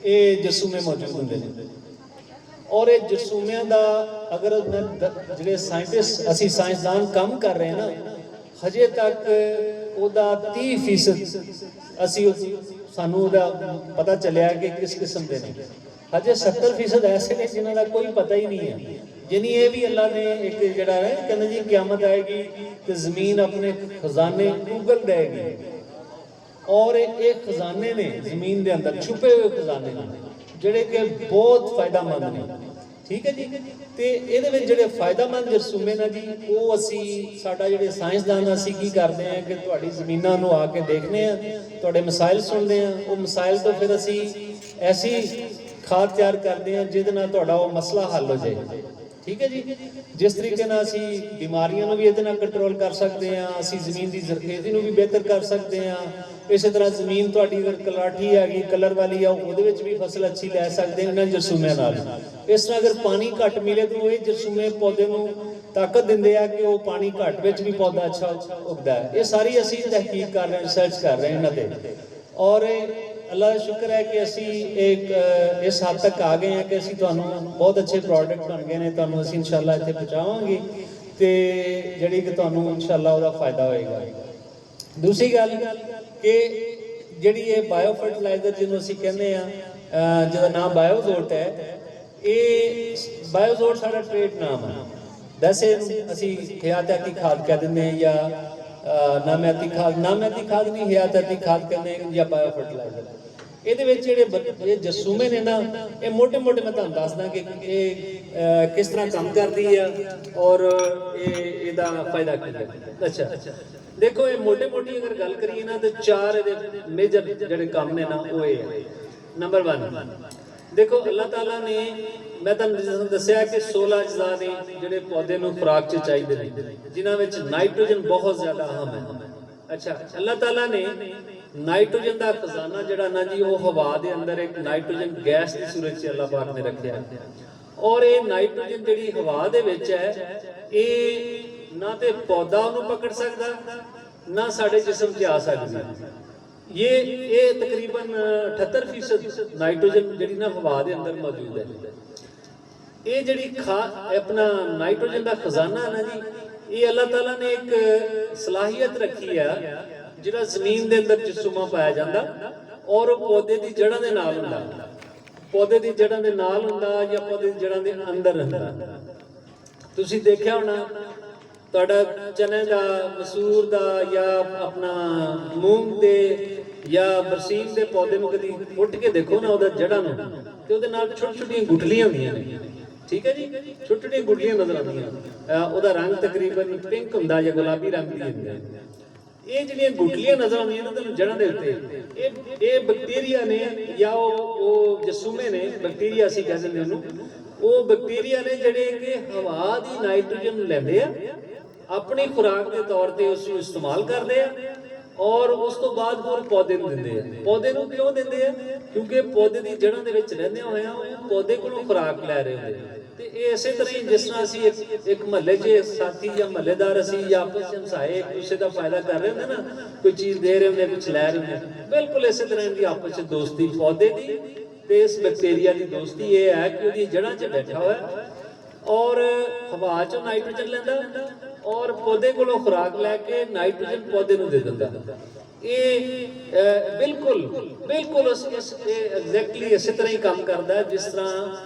ਇਹ ਜਰਸੂਮੇ ਮੌਜੂਦ ਹੁੰਦੇ ਨੇ। ਔਰ ਇਹ ਜਰਸੂਮਿਆਂ ਦਾ ਅਗਰ ਜਿਹੜੇ ਸਾਇੰਟਿਸਟ ਅਸੀਂ ਸਾਇੰਸਦਾਨ ਕੰਮ ਕਰ ਰਹੇ ਨਾ, ਹਜੇ ਤੱਕ ਉਹਦਾ 30% ਅਸੀਂ ਸਾਨੂੰ ਉਹਦਾ ਪਤਾ ਚੱਲਿਆ ਕਿ ਕਿਸ ਕਿਸਮ ਦੇ ਨੇ। ਹਜੇ 70% ਐਸੇ ਨੇ ਜਿਨ੍ਹਾਂ ਦਾ ਕੋਈ ਪਤਾ ਹੀ ਨਹੀਂ ਹੈ। ਯਾਨੀ ਇਹ ਵੀ ਅੱਲਾ ਨੇ ਇੱਕ ਜਿਹੜਾ ਹੈ ਕਹਿੰਦੇ ਜੀ ਕਿਆਮਤ ਆਏਗੀ ਤੇ ਜ਼ਮੀਨ ਆਪਣੇ ਖਜ਼ਾਨੇ ਉਗਲ ਦੇਗੀ। ਔਰ ਇਹ ਖਜ਼ਾਨੇ ਨੇ ਜ਼ਮੀਨ ਦੇ ਅੰਦਰ ਛੁਪੇ ਹੋਏ ਖਜ਼ਾਨੇ ਨੇ ਜਿਹੜੇ ਕਿ ਬਹੁਤ ਫਾਇਦਾਮੰਦ ਨੇ। ਠੀਕ ਹੈ ਜੀ। ਤੇ ਇਹਦੇ ਵਿੱਚ ਜਿਹੜੇ ਫਾਇਦਾਮੰਦ ਜਰਸੂਮੇ ਨੇ ਜੀ ਉਹ ਅਸੀਂ ਸਾਡਾ ਜਿਹੜੇ ਸਾਇੰਸਦਾਨ ਅਸੀਂ ਕੀ ਕਰਦੇ ਆ ਕਿ ਤੁਹਾਡੀ ਜ਼ਮੀਨਾਂ ਨੂੰ ਆ ਕੇ ਦੇਖਦੇ ਆ, ਤੁਹਾਡੇ ਮਸਾਇਲ ਸੁਣਦੇ ਆ, ਉਹ ਮਸਾਇਲ ਤੋਂ ਫਿਰ ਅਸੀਂ ਐਸੀ ਖਾਦ ਤਿਆਰ ਕਰਦੇ ਆ ਜਿਹਦੇ ਨਾਲ ਤੁਹਾਡਾ ਉਹ ਮਸਲਾ ਹੱਲ ਹੋ ਜਾਏ। ਠੀਕ ਹੈ ਜੀ। ਜਿਸ ਤਰੀਕੇ ਨਾਲ ਅਸੀਂ ਬਿਮਾਰੀਆਂ ਨੂੰ ਵੀ ਇਹਦੇ ਨਾਲ ਕੰਟਰੋਲ ਕਰ ਸਕਦੇ ਆ, ਅਸੀਂ ਜ਼ਮੀਨ ਦੀ ਜ਼ਰਖੇਜ਼ੀ ਨੂੰ ਵੀ ਬਿਹਤਰ ਕਰ ਸਕਦੇ ਆ। ਇਸੇ ਤਰ੍ਹਾਂ ਜ਼ਮੀਨ ਤੁਹਾਡੀ ਅਗਰ ਕਲਾਠੀ ਆ ਗਈ, ਕਲਰ ਵਾਲੀ ਆ, ਉਹਦੇ ਵਿੱਚ ਵੀ ਫਸਲ ਅੱਛੀ ਲੈ ਸਕਦੇ ਇਹਨਾਂ ਜਰਸੂਮਿਆਂ ਨਾਲ। ਇਸ ਤਰ੍ਹਾਂ ਅਗਰ ਪਾਣੀ ਘੱਟ ਮਿਲੇ ਤਾਂ ਇਹ ਜਰਸੂਮੇ ਪੌਦੇ ਨੂੰ ਤਾਕਤ ਦਿੰਦੇ ਆ ਕਿ ਉਹ ਪਾਣੀ ਘੱਟ ਵਿੱਚ ਵੀ ਪੌਦਾ ਅੱਛਾ ਉਗਦਾ ਹੈ। ਇਹ ਸਾਰੀ ਅਸੀਂ ਤਹਿਕੀਕ ਕਰ ਰਹੇ, ਰਿਸਰਚ ਕਰ ਰਹੇ ਇਹਨਾਂ ਤੇ। ਔਰ ਅੱਲਾਹ ਦਾ ਸ਼ੁਕਰ ਹੈ ਕਿ ਅਸੀਂ ਇਸ ਹੱਦ ਤੱਕ ਆ ਗਏ ਹਾਂ ਕਿ ਅਸੀਂ ਤੁਹਾਨੂੰ ਬਹੁਤ ਅੱਛੇ ਪ੍ਰੋਡਕਟ ਬਣ ਗਏ ਨੇ, ਤੁਹਾਨੂੰ ਅਸੀਂ ਇਨਸ਼ਾਅੱਲਾ ਇੱਥੇ ਪਹੁੰਚਾਵਾਂਗੇ ਤੇ ਜਿਹੜੀ ਕਿ ਤੁਹਾਨੂੰ ਇਨਸ਼ਾਅੱਲਾ ਉਹਦਾ ਫਾਇਦਾ ਹੋਏਗਾ। ਦੂਸਰੀ ਗੱਲ ਕਿ ਜਿਹੜੀ ਇਹ ਬਾਇਓ ਫਰਟੀਲਾਈਜ਼ਰ ਜਿਹਨੂੰ ਅਸੀਂ ਕਹਿੰਦੇ ਆ, ਜਿਹਦਾ ਨਾਮ ਬਾਇਓਜ਼ੋਟ ਹੈ, ਇਹ ਬਾਇਓਜ਼ੋਟ ਸਾਡਾ ਟ੍ਰੇਡ ਨਾਮ ਹੈ। ਵੈਸੇ ਅਸੀਂ ਹਯਾਤਾਤੀ ਖਾਦ ਕਹਿ ਦਿੰਦੇ ਹਾਂ ਜਾਂ ਨਾਮਿਆਤੀ ਖਾਦ ਨਹੀਂ, ਹਯਾਤਾਤੀ ਖਾਦ ਕਹਿੰਦੇ ਜਾਂ ਬਾਇਓ ਫਰਟੀਲਾਈਜ਼ਰ। ਇਹਦੇ ਵਿੱਚ ਜਿਹੜੇ ਜਰਸੂਮੇ ਨੇ ਨਾ ਇਹ ਮੋਟੇ ਮੈਂ ਤੁਹਾਨੂੰ ਦੱਸਦਾ ਕਿ ਇਹ ਕਿਸ ਤਰ੍ਹਾਂ ਕੰਮ ਕਰਦੀ ਆ ਔਰ ਇਹਦਾ ਫਾਇਦਾ ਕੀ ਹੈ। ਅੱਛਾ, ਦੇਖੋ ਇਹ ਮੋਟੀ ਅਗਰ ਗੱਲ ਕਰੀਏ ਨਾ ਤੇ 4 ਇਹਦੇ ਮੇਜਰ ਜਿਹੜੇ ਕੰਮ ਨੇ ਨਾ ਉਹ ਇਹ ਹੈ। ਨੰਬਰ 1 ਦੇਖੋ ਅੱਲਾਹ ਤਾਲਾ ਨੇ ਮੈਂ ਤੁਹਾਨੂੰ ਦੱਸਿਆ ਕਿ 16 ਅਜਜ਼ਾ ਨੇ ਜਿਹੜੇ ਪੌਦੇ ਨੂੰ ਖੁਰਾਕ 'ਚ ਚਾਹੀਦੇ ਨੇ, ਜਿਨ੍ਹਾਂ ਵਿੱਚ ਨਾਈਟ੍ਰੋਜਨ ਬਹੁਤ ਜ਼ਿਆਦਾ ਅਹਿਮ ਹੈ। ਅੱਛਾ, ਅੱਲਾਹ ਤਾਲਾ ਨੇ ਨਾਈਟ੍ਰੋਜਨ ਦਾ ਖਜ਼ਾਨਾ ਜਿਹੜਾ ਨਾ ਜੀ ਉਹ ਹਵਾ ਦੇ ਅੰਦਰ ਇੱਕ ਨਾਈਟ੍ਰੋਜਨ ਗੈਸ ਦੀ ਸੂਰਤ 'ਚ ਅੱਲਾਹ ਪਾਕ ਨੇ ਰੱਖਿਆ। ਔਰ ਇਹ ਨਾਈਟ੍ਰੋਜਨ ਜਿਹੜੀ ਹਵਾ ਦੇ ਵਿੱਚ ਹੈ ਇਹ ਨਾ ਤੇ ਪੌਦਾ ਉਹਨੂੰ ਪਕੜ ਸਕਦਾ ਨਾ ਸਾਡੇ ਜਿਸਮ 'ਚ ਆ ਸਕਦੀ। ਇਹ ਤਕਰੀਬਨ 78% ਨਾਈਟ੍ਰੋਜਨ ਜਿਹੜੀ ਨਾ ਹਵਾ ਦੇ ਅੰਦਰ ਮੌਜੂਦ ਹੈ। ਇਹ ਜਿਹੜੀ ਆਪਣਾ ਨਾਈਟ੍ਰੋਜਨ ਦਾ ਖਜ਼ਾਨਾ ਹੈ ਨਾ ਜੀ, ਇਹ ਅੱਲਾਹ ਤਾਲਾ ਨੇ ਇੱਕ ਸਲਾਹੀਅਤ ਰੱਖੀ ਆ ਜਿਹੜਾ ਜ਼ਮੀਨ ਦੇ ਅੰਦਰ ਜਰਸੂਮਾ ਪਾਇਆ ਜਾਂਦਾ ਔਰ ਉਹ ਪੌਦੇ ਦੀ ਜੜ੍ਹਾਂ ਦੇ ਨਾਲ ਹੁੰਦਾ, ਪੌਦੇ ਦੀ ਜੜ੍ਹਾਂ ਦੇ ਨਾਲ ਹੁੰਦਾ ਜਾਂ ਪੌਦੇ ਦੀ ਜੜ੍ਹਾਂ ਦੇ ਅੰਦਰ ਹੁੰਦਾ। ਤੁਸੀਂ ਦੇਖਿਆ ਹੋਣਾ ਤੁਹਾਡਾ ਚਨੇ ਦਾ, ਮਸੂਰ ਦਾ ਜਾਂ ਆਪਣਾ ਮੂੰਗ ਦੇ ਜਾਂ ਬਰਸੀਨ ਦੇ ਪੌਦੇ ਨੂੰ ਕਦੀ ਉੱਟ ਕੇ ਦੇਖੋ ਨਾ ਉਹਦਾ ਜੜ੍ਹਾਂ ਨੂੰ, ਤੇ ਉਹਦੇ ਨਾਲ ਛੋਟੀਆਂ ਗੁਠਲੀਆਂ ਹੁੰਦੀਆਂ ਨੇ। ਠੀਕ ਹੈ ਜੀ, ਛੋਟੀਆਂ ਗੁਠਲੀਆਂ ਨਜ਼ਰ ਆਉਂਦੀਆਂ। ਉਹਦਾ ਰੰਗ ਤਕਰੀਬਨ ਪਿੰਕ ਹੁੰਦਾ ਜਾਂ ਗੁਲਾਬੀ ਰੰਗ ਦੀ ਹੁੰਦਾ। ਇਹ ਜਿਹੜੀਆਂ ਗੁਟਲੀਆਂ ਨਜ਼ਰ ਆਉਂਦੀਆਂ ਨੇ ਤੁਹਾਨੂੰ ਜੜ੍ਹਾਂ ਦੇ ਉੱਤੇ, ਇਹ ਬੈਕਟੀਰੀਆ ਨੇ ਜਾਂ ਉਹ ਜਸੂਮੇ ਨੇ, ਬੈਕਟੀਰੀਆ ਅਸੀਂ ਕਹਿ ਦਿੰਦੇ ਉਹਨੂੰ। ਉਹ ਬੈਕਟੀਰੀਆ ਨੇ ਜਿਹੜੇ ਕਿ ਹਵਾ ਦੀ ਨਾਈਟ੍ਰੋਜਨ ਲੈਂਦੇ ਆ, ਆਪਣੀ ਖੁਰਾਕ ਦੇ ਤੌਰ ਤੇ ਉਸ ਨੂੰ ਇਸਤੇਮਾਲ ਕਰਦੇ ਆ ਔਰ ਉਸ ਤੋਂ ਬਾਅਦ ਹੋਰ ਪੌਦੇ ਨੂੰ ਦਿੰਦੇ ਆ। ਪੌਦੇ ਨੂੰ ਕਿਉਂ ਦਿੰਦੇ ਆ? ਕਿਉਂਕਿ ਪੌਦੇ ਦੀ ਜੜ੍ਹਾਂ ਦੇ ਵਿੱਚ ਰਹਿੰਦੇ ਹੋਇਆ ਉਹ ਪੌਦੇ ਕੋਲੋਂ ਖੁਰਾਕ ਲੈ ਰਹੇ ਹੁੰਦੇ ਆ। ਤੇ ਇਹ ਇਸੇ ਤਰ੍ਹਾਂ ਹੀ ਜਿਸ ਤਰ੍ਹਾਂ ਅਸੀਂ ਇੱਕ ਮਹੱਲੇ 'ਚ ਸਾਥੀ ਜਾਂ ਮਹੱਲੇਦਾਰ ਅਸੀਂ ਜਾਂ ਆਪਸ 'ਚ ਹਮਸਾਏ ਇੱਕ ਦੂਸਰੇ ਦਾ ਫਾਇਦਾ ਕਰ ਰਹੇ ਹੁੰਦੇ ਨਾ, ਕੋਈ ਚੀਜ਼ ਦੇ ਰਹੇ ਹੁੰਦੇ, ਕੁਝ ਲੈ ਰਹੇ ਹੁੰਦੇ, ਬਿਲਕੁਲ ਇਸੇ ਤਰ੍ਹਾਂ ਦੀ ਆਪਸ 'ਚ ਦੋਸਤੀ ਪੌਦੇ ਦੀ ਤੇ ਇਸ ਬੈਕਟੀਰੀਆ ਦੀ ਦੋਸਤੀ ਇਹ ਹੈ ਕਿ ਉਹਦੀ ਜੜ੍ਹਾਂ 'ਚ ਬੈਠਾ ਹੋਇਆ ਔਰ ਹਵਾ 'ਚੋਂ ਨਾਈਟ੍ਰੋਜਨ ਲੈਂਦਾ ਔਰ ਪੌਦੇ ਕੋਲੋਂ ਖੁਰਾਕ ਲੈ ਕੇ ਨਾਈਟ੍ਰੋਜਨ ਪੌਦੇ ਨੂੰ ਦੇ ਦਿੰਦਾ। ਇਹ ਬਿਲਕੁਲ ਐਗਜ਼ੈਕਟਲੀ ਇਸੇ ਤਰ੍ਹਾਂ ਹੀ ਕੰਮ ਕਰਦਾ ਜਿਸ ਤਰ੍ਹਾਂ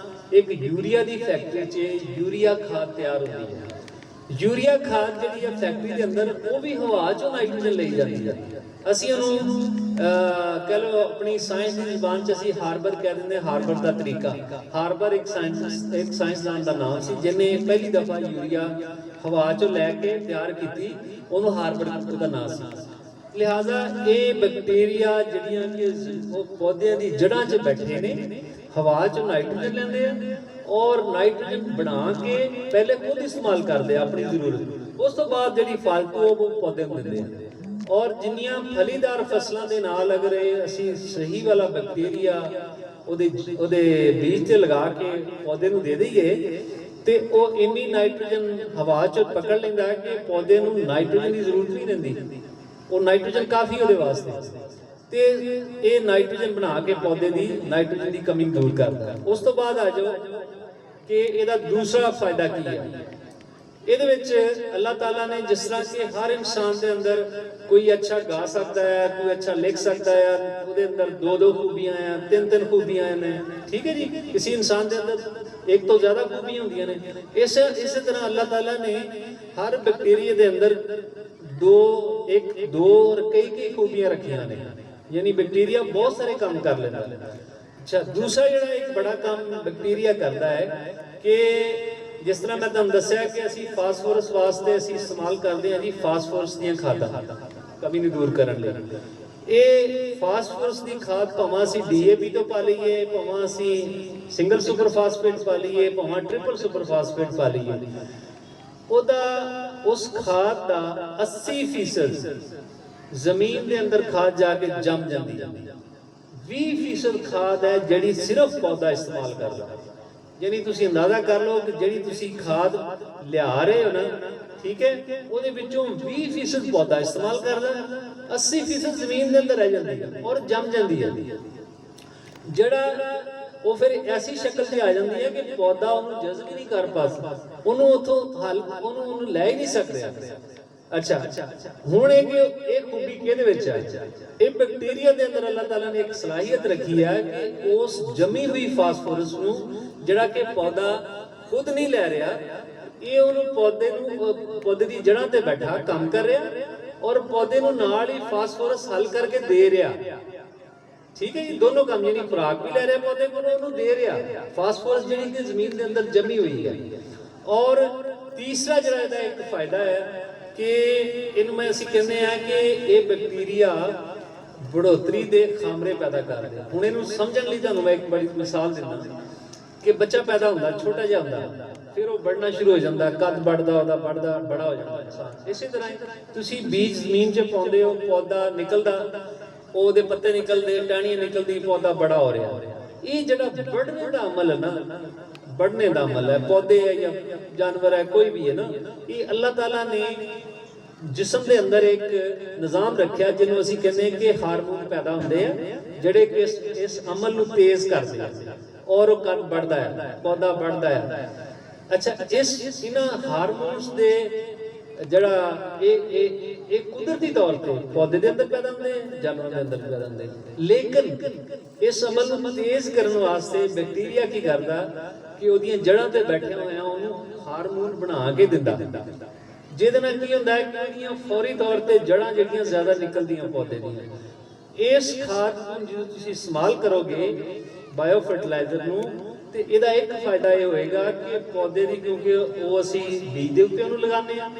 ਇੱਕ ਯੂਰੀਆ ਦੀ ਫੈਕਟਰੀ 'ਚ ਯੂਰੀਆ ਖਾਦ ਤਿਆਰ ਹੁੰਦੀ ਹੈ। ਯੂਰੀਆ ਖਾਦ ਜਿਹੜੀ ਹੈ ਫੈਕਟਰੀ ਦੇ ਅੰਦਰ ਉਹ ਵੀ ਹਵਾ 'ਚੋਂ ਨਾਈਟ੍ਰੋਜਨ ਲਈ ਜਾਂਦੀ ਹੈ। ਅਸੀਂ ਉਹਨੂੰ ਕਹਿ ਲਓ ਆਪਣੀ ਸਾਇੰਸ ਦੀ ਜ਼ੁਬਾਨ 'ਚ ਅਸੀਂ ਹਾਰਬਰ ਕਹਿ ਦਿੰਦੇ ਹਾਂ। ਹਾਰਬਰ ਦਾ ਤਰੀਕਾ, ਹਾਰਬਰ ਇੱਕ ਸਾਇੰਸਦਾਨ ਦਾ ਨਾਮ ਸੀ ਜਿਹਨੇ ਪਹਿਲੀ ਦਫਾ ਯੂਰੀਆ ਹਵਾ 'ਚੋਂ ਲੈ ਕੇ ਤਿਆਰ ਕੀਤੀ, ਉਹਨੂੰ ਹਾਰਬਰ ਦਾ ਨਾਮ ਸੀ। ਲਿਹਾਜ਼ਾ ਇਹ ਬੈਕਟੀਰੀਆ ਜਿਹੜੀਆਂ ਕਿ ਉਹ ਪੌਦਿਆਂ ਦੀ ਜੜ੍ਹਾਂ 'ਚ ਬੈਠੇ ਨੇ, ਹਵਾ 'ਚ ਨਾਈਟ੍ਰੋਜਨ ਲੈਂਦੇ ਆ ਔਰ ਨਾਈਟ੍ਰੋਜਨ ਬਣਾ ਕੇ ਪਹਿਲੇ ਖੁਦ ਇਸਤੇਮਾਲ ਕਰਦੇ ਆ ਆਪਣੀ ਜ਼ਰੂਰਤ, ਉਸ ਤੋਂ ਬਾਅਦ ਜਿਹੜੀ ਫਾਲਤੂ ਉਹ ਪੌਦੇ ਨੂੰ ਦਿੰਦੇ ਆ। ਔਰ ਜਿੰਨੀਆਂ ਫਲੀਦਾਰ ਫਸਲਾਂ ਦੇ ਨਾਲ ਅਗਰ ਇਹ ਅਸੀਂ ਸਹੀ ਵਾਲਾ ਬੈਕਟੀਰੀਆ ਉਹਦੇ ਬੀਜ ਤੇ ਲਗਾ ਕੇ ਪੌਦੇ ਨੂੰ ਦੇ ਦਈਏ ਤੇ ਉਹ ਇੰਨੀ ਨਾਈਟ੍ਰੋਜਨ ਹਵਾ 'ਚ ਪਕੜ ਲੈਂਦਾ ਹੈ ਕਿ ਪੌਦੇ ਨੂੰ ਨਾਈਟ੍ਰੋਜਨ ਦੀ ਜ਼ਰੂਰਤ ਨਹੀਂ ਰਹਿੰਦੀ, ਉਹ ਨਾਈਟ੍ਰੋਜਨ ਕਾਫੀ ਉਹਦੇ ਵਾਸਤੇ ਤੇ ਇਹ ਨਾਈਟ੍ਰੋਜਨ ਬਣਾ ਕੇ ਪੌਦੇ ਦੀ ਨਾਈਟ੍ਰੋਜਨ ਦੀ ਕਮੀ ਦੂਰ ਕਰਦਾ। ਉਸ ਤੋਂ ਬਾਅਦ ਆ ਜਾਓ ਕਿ ਇਹਦਾ ਦੂਸਰਾ ਫਾਇਦਾ ਕੀ ਹੈ। ਇਹਦੇ ਵਿੱਚ ਅੱਲਾਹ ਤਾਲਾ ਨੇ ਜਿਸ ਤਰ੍ਹਾਂ ਕਿ ਹਰ ਇਨਸਾਨ ਦੇ ਅੰਦਰ ਕੋਈ ਅੱਛਾ ਗਾ ਸਕਦਾ ਹੈ, ਕੋਈ ਅੱਛਾ ਲਿਖ ਸਕਦਾ ਹੈ, ਉਹਦੇ ਅੰਦਰ ਦੋ ਖੂਬੀਆਂ ਆ, ਤਿੰਨ ਖੂਬੀਆਂ ਨੇ, ਠੀਕ ਹੈ ਜੀ। ਕਿਸੇ ਇਨਸਾਨ ਦੇ ਅੰਦਰ ਇੱਕ ਤੋਂ ਜ਼ਿਆਦਾ ਖੂਬੀਆਂ ਹੁੰਦੀਆਂ ਨੇ। ਇਸੇ ਤਰ੍ਹਾਂ ਅੱਲਾਹ ਤਾਲਾ ਨੇ ਹਰ ਬੈਕਟੀਰੀਆ ਦੇ ਅੰਦਰ ਦੋ ਔਰ ਕਈ ਖੂਬੀਆਂ ਰੱਖੀਆਂ ਨੇ, ਯਾਨੀ ਬੈਕਟੀਰੀਆ ਬਹੁਤ ਸਾਰੇ ਕੰਮ ਕਰ ਲੈਂਦਾ। ਅੱਛਾ, ਦੂਸਰਾ ਜਿਹੜਾ ਇੱਕ ਬੜਾ ਕੰਮ ਬੈਕਟੀਰੀਆ ਕਰਦਾ ਹੈ ਕਿ ਜਿਸ ਤਰ੍ਹਾਂ ਮੈਂ ਤੁਹਾਨੂੰ ਦੱਸਿਆ ਕਿ ਅਸੀਂ ਫਾਸਫੋਰਸ ਵਾਸਤੇ ਅਸੀਂ ਇਸਤੇਮਾਲ ਕਰਦੇ ਹਾਂ ਜੀ ਫਾਸਫੋਰਸ ਦੀਆਂ ਖਾਦਾਂ ਕਮੀ ਨੂੰ ਦੂਰ ਕਰਨ ਲਈ। ਇਹ ਫਾਸਫੋਰਸ ਦੀ ਖਾਦ ਭਾਵੇਂ ਅਸੀਂ DAP ਤੋਂ ਪਾ ਲਈਏ, ਭਾਵੇਂ ਅਸੀਂ ਸਿੰਗਲ ਸੁਪਰ ਫਾਸਫੇਟ ਪਾ ਲਈਏ, ਭਾਵੇਂ ਟ੍ਰਿਪਲ ਸੁਪਰ ਫਾਸਫੇਟ ਪਾ ਲਈਏ, ਉਸ ਖਾਦ ਦਾ 80% ਜ਼ਮੀਨ ਦੇ ਅੰਦਰ ਖਾਦ ਜਾ ਕੇ ਜੰਮ ਜਾਂਦੀ ਹੈ। 20% ਖਾਦ ਹੈ ਜਿਹੜੀ ਸਿਰਫ ਪੌਦਾ ਇਸਤੇਮਾਲ ਕਰਦਾ। ਯਾਨੀ ਤੁਸੀਂ ਅੰਦਾਜ਼ਾ ਕਰ ਲਓ ਕਿ ਜਿਹੜੀ ਤੁਸੀਂ ਖਾਦ ਲਿਆ ਰਹੇ ਹੋ ਨਾ, ਠੀਕ ਹੈ, ਉਹਦੇ ਵਿੱਚੋਂ 20% ਪੌਦਾ ਇਸਤੇਮਾਲ ਕਰਦਾ, 80% ਜ਼ਮੀਨ ਦੇ ਅੰਦਰ ਰਹਿ ਜਾਂਦੀ ਹੈ ਔਰ ਜੰਮ ਜਾਂਦੀ ਹੈ। ਜਿਹੜਾ ਉਹ ਫਿਰ ਐਸੀ ਸ਼ਕਲ ਤੇ ਆ ਜਾਂਦੀ ਹੈ ਕਿ ਪੌਦਾ ਉਹਨੂੰ ਜਜ਼ਬ ਹੀ ਨਹੀਂ ਕਰ ਪਾਉਂਦਾ, ਉਹਨੂੰ ਉਹਨੂੰ ਲੈ ਹੀ ਨਹੀਂ ਸਕਦੇ। ਅੱਛਾ, ਹੁਣ ਇਹ ਖੂਬੀ ਕਿਹਦੇ ਵਿੱਚ ਹੈ? ਇਹ ਬੈਕਟੀਰੀਆ ਦੇ ਅੰਦਰ ਅੱਲਾਹ ਤਾਲਾ ਨੇ ਇੱਕ ਸਲਾਹੀਅਤ ਰੱਖੀ ਹੈ ਕਿ ਉਸ ਜਮੀ ਹੋਈ ਫਾਸਫੋਰਸ ਨੂੰ ਜਿਹੜਾ ਕਿ ਪੌਦਾ ਖੁਦ ਨਹੀਂ ਲੈ ਰਿਹਾ, ਇਹ ਉਹਨੂੰ ਪੌਦੇ ਦੀ ਜੜ੍ਹਾਂ ਤੇ ਬੈਠਾ ਕੰਮ ਕਰ ਰਿਹਾ ਔਰ ਪੌਦੇ ਨੂੰ ਨਾਲ ਹੀ ਫਾਸਫੋਰਸ ਹੱਲ ਕਰਕੇ ਦੇ ਰਿਹਾ। ਠੀਕ ਹੈ ਜੀ, ਦੋਨੋਂ ਕੰਮ, ਯਾਨੀ ਖੁਰਾਕ ਵੀ ਲੈ ਰਿਹਾ ਪੌਦੇ ਕੋਲੋਂ, ਉਹਨੂੰ ਦੇ ਰਿਹਾ ਫਾਸਫੋਰਸ ਜਿਹੜੀ ਕਿ ਜ਼ਮੀਨ ਦੇ ਅੰਦਰ ਜਮੀ ਹੋਈ ਹੈ। ਔਰ ਤੀਸਰਾ ਜਿਹੜਾ ਇਹਦਾ ਇੱਕ ਫਾਇਦਾ ਹੈ ਕਿ ਇਹਨੂੰ ਅਸੀਂ ਕਹਿੰਦੇ ਆ ਕਿ ਇਹ ਬੈਕਟੀਰੀਆ बढ़ोतरी ਦੇ ਖਾਮਰੇ ਪੈਦਾ ਕਰਦੇ ਆ। ਹੁਣ ਇਹਨੂੰ ਸਮਝਣ ਲਈ ਤੁਹਾਨੂੰ ਮੈਂ ਇੱਕ ਬੜੀ ਮਿਸਾਲ ਦਿੰਦਾ ਕਿ ਬੱਚਾ ਪੈਦਾ ਹੁੰਦਾ, ਛੋਟਾ ਜਿਹਾ ਹੁੰਦਾ, ਫਿਰ ਉਹ बढ़ना शुरू हो ਜਾਂਦਾ, ਕੱਦ बढ़ਦਾ ਉਹਦਾ, बड़ा हो ਜਾਂਦਾ ਇਨਸਾਨ। ਇਸੇ ਤਰ੍ਹਾਂ ਤੁਸੀਂ ਬੀਜ ਜ਼ਮੀਨ 'ਚ ਪਾਉਂਦੇ ਹੋ, ਪੌਦਾ ਨਿਕਲਦਾ, ਉਹਦੇ ਪੱਤੇ ਨਿਕਲਦੇ, ਟਾਹਣੀਆਂ ਨਿਕਲਦੀ, ਪੌਦਾ बड़ा हो ਰਿਹਾ। ਇਹ ਜਿਹੜਾ बढ़ने ਦਾ ਅਮਲ ਹੈ ਨਾ, बढ़ने ਦਾ अमल है, पौधे है या जानवर है, कोई भी है ना, ये अल्लाह ताला ने जिस्म के अंदर एक निज़ाम रखा जिन्होंने असीं कहने कि हारमोन पैदा होंदे हैं जिहड़े कि इस अमल नूं तेज करदे हैं और वो कद बढ़दा है, पौधा बढ़दा है। अच्छा, इस इन्हां हारमोन्स दे जड़ा ये कुदरती तौर पे पौधे दे अंदर पैदा होंदे हैं, जानवरां दे अंदर पैदा होंदे हैं, लेकिन इस अमल नूं तेज करने वास्ते बैक्टीरिया की करदा कि ਉਹਦੀਆਂ ਜੜ੍ਹਾਂ ਤੇ ਬੈਠੇ ਹੋਏ ਆ ਉਹਨੂੰ ਹਾਰਮੋਨ ਬਣਾ ਕੇ ਦਿੰਦਾ, ਜਿਹਦੇ ਨਾਲ ਕੀ ਹੁੰਦਾ ਹੈ ਕਿ ਉਹਦੀਆਂ ਫੌਰੀ ਤੌਰ ਤੇ ਜੜ੍ਹਾਂ ਜਿਹੜੀਆਂ ਜ਼ਿਆਦਾ ਨਿਕਲਦੀਆਂ ਪੌਦੇ ਦੀਆਂ। ਇਸ ਖਾਦ ਨੂੰ ਜਦੋਂ ਤੁਸੀਂ ਇਸਤੇਮਾਲ ਕਰੋਗੇ, ਬਾਇਓ ਫਰਟੀਲਾਈਜ਼ਰ ਨੂੰ, ਤੇ ਇਹਦਾ ਇੱਕ ਫਾਇਦਾ ਇਹ ਹੋਏਗਾ ਕਿ ਪੌਦੇ ਦੀ, ਕਿਉਂਕਿ ਉਹ ਅਸੀਂ ਬੀਜ ਦੇ ਉੱਤੇ ਉਹਨੂੰ ਲਗਾਉਂਦੇ ਆ,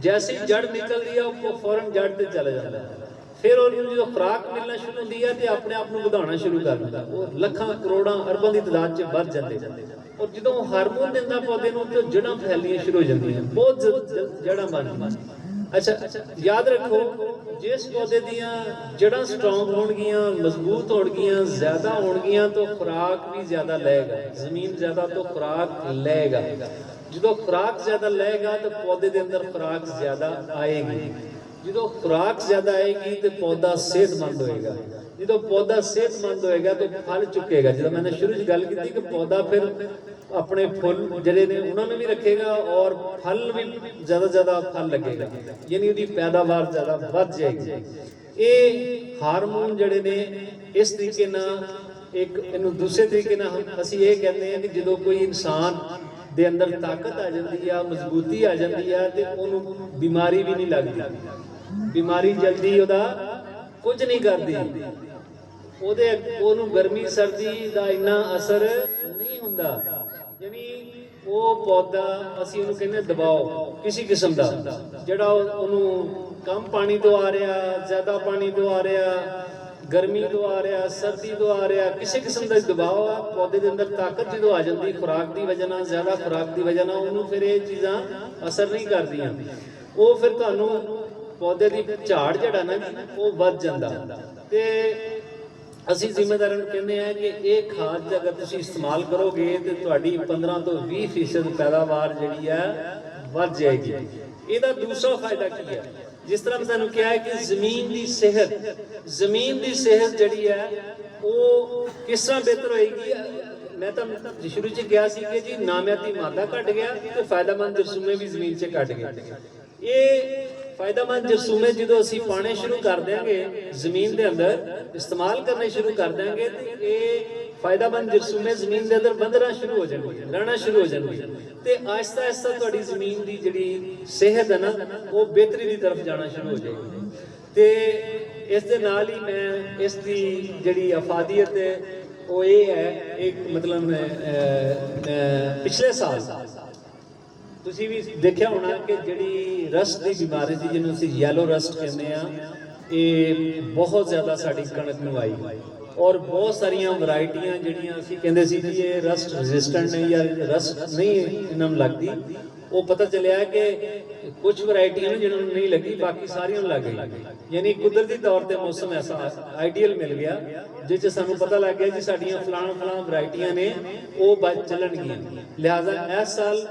ਜੈਸੇ ਹੀ ਜੜ ਨਿਕਲਦੀ ਆ ਉਹ ਫੌਰਨ ਜੜ ਤੇ ਚਲਾ ਜਾਂਦਾ ਹੈ। ਫਿਰ ਉਹਨੂੰ ਜਦੋਂ ਖੁਰਾਕ ਮਿਲਣਾ ਸ਼ੁਰੂ ਹੁੰਦੀ ਹੈ ਤੇ ਆਪਣੇ ਆਪ ਨੂੰ ਵਧਾਉਣਾ ਸ਼ੁਰੂ ਕਰ ਦਿੰਦਾ, ਉਹ ਲੱਖਾਂ ਕਰੋੜਾਂ ਅਰਬਾਂ ਦੀ ਤਾਦਾਦ 'ਚ ਵੱਧ ਜਾਂਦੇ। ਔਰ ਜਦੋਂ ਹਾਰਮੋਨ ਦਿੰਦਾ ਪੌਦੇ ਨੂੰ ਤੇ ਜੜ੍ਹਾਂ ਫੈਲਣੀਆਂ ਸ਼ੁਰੂ ਹੋ ਜਾਂਦੀਆਂ, ਬਹੁਤ ਜੜ੍ਹਾਂ ਬਣਦੀਆਂ। ਅੱਛਾ, ਯਾਦ ਰੱਖੋ, ਜਿਸ ਪੌਦੇ ਦੀਆਂ ਜੜ੍ਹਾਂ ਸਟਰੋਂਗ ਹੋਣਗੀਆਂ, ਮਜ਼ਬੂਤ ਹੋਣਗੀਆਂ, ਜ਼ਿਆਦਾ ਹੋਣਗੀਆਂ ਤਾਂ ਖੁਰਾਕ ਵੀ ਜ਼ਿਆਦਾ ਲਏਗਾ, ਜ਼ਮੀਨ ਜ਼ਿਆਦਾ ਤੋਂ ਖੁਰਾਕ ਲਏਗਾ। ਜਦੋਂ ਖੁਰਾਕ ਜ਼ਿਆਦਾ ਲਏਗਾ ਤਾਂ ਪੌਦੇ ਦੇ ਅੰਦਰ ਖੁਰਾਕ ਜ਼ਿਆਦਾ ਆਏਗੀ। ਜਦੋਂ ਖੁਰਾਕ ਜ਼ਿਆਦਾ ਆਏਗੀ ਤੇ ਪੌਦਾ ਸਿਹਤਮੰਦ ਹੋਏਗਾ। ਜਦੋਂ ਪੌਦਾ ਸਿਹਤਮੰਦ ਹੋਏਗਾ ਤਾਂ ਫਲ ਚੁੱਕੇਗਾ। ਜਦੋਂ ਮੈंने शुरू 'ਚ ਗੱਲ ਕੀਤੀ ਕਿ ਪੌਦਾ ਫਿਰ ਆਪਣੇ ਫੁੱਲ ਜਿਹੜੇ ਨੇ ਉਹਨਾਂ ਨੂੰ ਵੀ ਰੱਖੇਗਾ ਔਰ ਫਲ ਵੀ ਜ਼ਿਆਦਾ ਫਲ ਲੱਗੇਗਾ, ਯਾਨੀ ਉਹਦੀ ਪੈਦਾਵਾਰ ਜ਼ਿਆਦਾ ਵੱਧ ਜਾਏਗੀ। ਇਹ ਹਾਰਮੋਨ ਜਿਹੜੇ ਨੇ ਇਸ ਤਰੀਕੇ ਨਾਲ, ਇੱਕ ਇਹਨੂੰ ਦੂਸਰੇ ਤਰੀਕੇ ਨਾਲ ਅਸੀਂ ਇਹ ਕਹਿੰਦੇ ਹਾਂ ਕਿ ਜਦੋਂ ਕੋਈ ਇਨਸਾਨ ਦੇ ਅੰਦਰ ਤਾਕਤ ਆ ਜਾਂਦੀ ਆ, ਮਜ਼ਬੂਤੀ ਆ ਜਾਂਦੀ ਆ ਤੇ ਉਹਨੂੰ ਬਿਮਾਰੀ ਵੀ ਨਹੀਂ ਲੱਗਦੀ। ਬਿਮਾਰੀ ਜਲਦੀ ਉਹਦਾ ਕੁਝ ਨਹੀਂ ਕਰਦੀ, ਉਹਨੂੰ ਗਰਮੀ ਸਰਦੀ ਦਾ ਇੰਨਾ ਅਸਰ ਨਹੀਂ ਹੁੰਦਾ। ਯਾਨੀ ਉਹ ਪੌਦਾ ਅਸੀਂ ਉਹਨੂੰ ਕਹਿੰਦੇ ਦਬਾਓ ਕਿਸੇ ਕਿਸਮ ਦਾ, ਜਿਹੜਾ ਉਹਨੂੰ ਕਮ ਪਾਣੀ ਤੋਂ ਆ ਰਿਹਾ, ਜ਼ਿਆਦਾ ਪਾਣੀ ਤੋਂ ਆ ਰਿਹਾ, ਗਰਮੀ ਤੋਂ ਆ ਰਿਹਾ, ਸਰਦੀ ਤੋਂ ਆ ਰਿਹਾ, ਕਿਸੇ ਕਿਸਮ ਦਾ ਦਬਾਅ ਆ ਪੌਦੇ ਦੇ ਅੰਦਰ। ਤਾਕਤ ਜਦੋਂ ਆ ਜਾਂਦੀ ਖੁਰਾਕ ਦੀ ਵਜ੍ਹਾ ਨਾਲ, ਜ਼ਿਆਦਾ ਖੁਰਾਕ ਦੀ ਵਜ੍ਹਾ ਨਾਲ, ਉਹਨੂੰ ਫਿਰ ਇਹ ਚੀਜ਼ਾਂ ਅਸਰ ਨਹੀਂ ਕਰਦੀਆਂ। ਉਹ ਫਿਰ ਤੁਹਾਨੂੰ ਪੌਦੇ ਦੀ ਝਾੜ ਜਿਹੜਾ ਨਾ ਉਹ ਵੱਧ ਜਾਂਦਾ। ਤੇ ਅਸੀਂ ਜ਼ਿੰਮੇਦਾਰਾਂ ਨੂੰ ਕਹਿੰਦੇ ਆ ਕਿ ਇਹ ਖਾਦ ਅਗਰ ਤੁਸੀਂ ਇਸਤੇਮਾਲ ਕਰੋਗੇ ਤੇ ਤੁਹਾਡੀ 15 ਤੋਂ 20% ਪੈਦਾਵਾਰ ਜਿਹੜੀ ਹੈ ਵੱਧ ਜਾਏਗੀ। ਇਹਦਾ ਦੂਸਰਾ ਫਾਇਦਾ ਕੀ ਹੈ? ਜਿਸ ਤਰ੍ਹਾਂ ਮੈਂ ਤੁਹਾਨੂੰ ਕਿਹਾ ਹੈ ਕਿ ਜ਼ਮੀਨ ਦੀ ਸਿਹਤ ਜਿਹੜੀ ਹੈ ਉਹ ਕਿਸ ਤਰ੍ਹਾਂ ਬਿਹਤਰ ਹੋਏਗੀ। ਮੈਂ ਤਾਂ ਸ਼ੁਰੂ 'ਚ ਕਿਹਾ ਸੀ ਕਿ ਜੀ ਨਾਮਿਆਤੀ ਮਾਦਾ ਘਟ ਗਿਆ ਤੇ ਫਾਇਦਾਮੰਦ ਜਰਸੂਮੇ ਵੀ ਜ਼ਮੀਨ 'ਚ ਘਟ ਗਏ। ਇਹ ਫਾਇਦਾਮੰਦ ਜਰਸੂਮੇ ਜਦੋਂ ਅਸੀਂ ਪਾਣੇ ਸ਼ੁਰੂ ਕਰ ਦਿਆਂਗੇ, ਜ਼ਮੀਨ ਦੇ ਅੰਦਰ ਇਸਤੇਮਾਲ ਕਰਨੇ ਸ਼ੁਰੂ ਕਰ ਦਿਆਂਗੇ ਤੇ ਇਹ ਫਾਇਦਾਮੰਦ ਜਰਸੂਮੇ ਜ਼ਮੀਨ ਦੇ ਅੰਦਰ ਬੰਦਣਾ ਸ਼ੁਰੂ ਹੋ ਜਾਣਗੇ, ਰਹਿਣਾ ਸ਼ੁਰੂ ਹੋ ਜਾਣਗੇ ਤੇ ਆਹਿਸਤਾ ਆਹਿਸਤਾ ਤੁਹਾਡੀ ਜ਼ਮੀਨ ਦੀ ਜਿਹੜੀ ਸਿਹਤ ਹੈ ਨਾ ਉਹ ਬਿਹਤਰੀ ਦੀ ਤਰਫ ਜਾਣਾ ਸ਼ੁਰੂ ਹੋ ਜਾਏਗੀ। ਤੇ ਇਸ ਦੇ ਨਾਲ ਹੀ ਮੈਂ ਇਸ ਦੀ ਜਿਹੜੀ ਅਫਾਦੀਅਤ ਹੈ ਉਹ ਇਹ ਹੈ, ਇੱਕ ਮਤਲਬ ਪਿਛਲੇ ਸਾਲ ਤੁਸੀਂ ਵੀ ਦੇਖਿਆ ਹੋਣਾ ਕਿ ਜਿਹੜੀ ਰਸਟ ਦੀ ਬਿਮਾਰੀ ਸੀ, ਜਿਹਨੂੰ ਅਸੀਂ ਯੈਲੋ ਰਸਟ ਕਹਿੰਦੇ ਆ, ਇਹ ਬਹੁਤ ਜ਼ਿਆਦਾ ਸਾਡੀ ਕਣਕ ਨੂੰ ਆਈ ਔਰ ਬਹੁਤ ਸਾਰੀਆਂ ਵੈਰਾਈਟੀਆਂ ਜਿਹੜੀਆਂ ਅਸੀਂ ਕਹਿੰਦੇ ਸੀ ਕਿ ਇਹ ਰਸਟ ਰੈਜ਼ਿਸਟੈਂਟ ਨੇ ਜਾਂ ਰਸਟ ਨਹੀਂ ਇਹਨਾਂ ਨੂੰ ਲੱਗਦੀ, ਉਹ ਪਤਾ ਚੱਲਿਆ ਕਿ ਕੁਝ ਵੈਰਾਈਟੀਆਂ ਨੇ ਜਿਹਨਾਂ ਨੂੰ ਨਹੀਂ ਲੱਗੀ, ਬਾਕੀ ਸਾਰੀਆਂ ਨੂੰ ਲੱਗ ਗਈ। ਯਾਨੀ ਕੁਦਰਤੀ ਤੌਰ ਤੇ ਮੌਸਮ ਐਸਾ ਆਈਡੀਅਲ ਮਿਲ ਗਿਆ ਜਿਸ 'ਚ ਸਾਨੂੰ ਪਤਾ ਲੱਗ ਗਿਆ ਕਿ ਸਾਡੀਆਂ ਫਲਾਣਾ ਵੈਰਾਈਟੀਆਂ ਨੇ ਉਹ ਬਚ ਚੱਲਣਗੀਆਂ। ਲਿਹਾਜ਼ਾ ਇਸ ਸਾਲ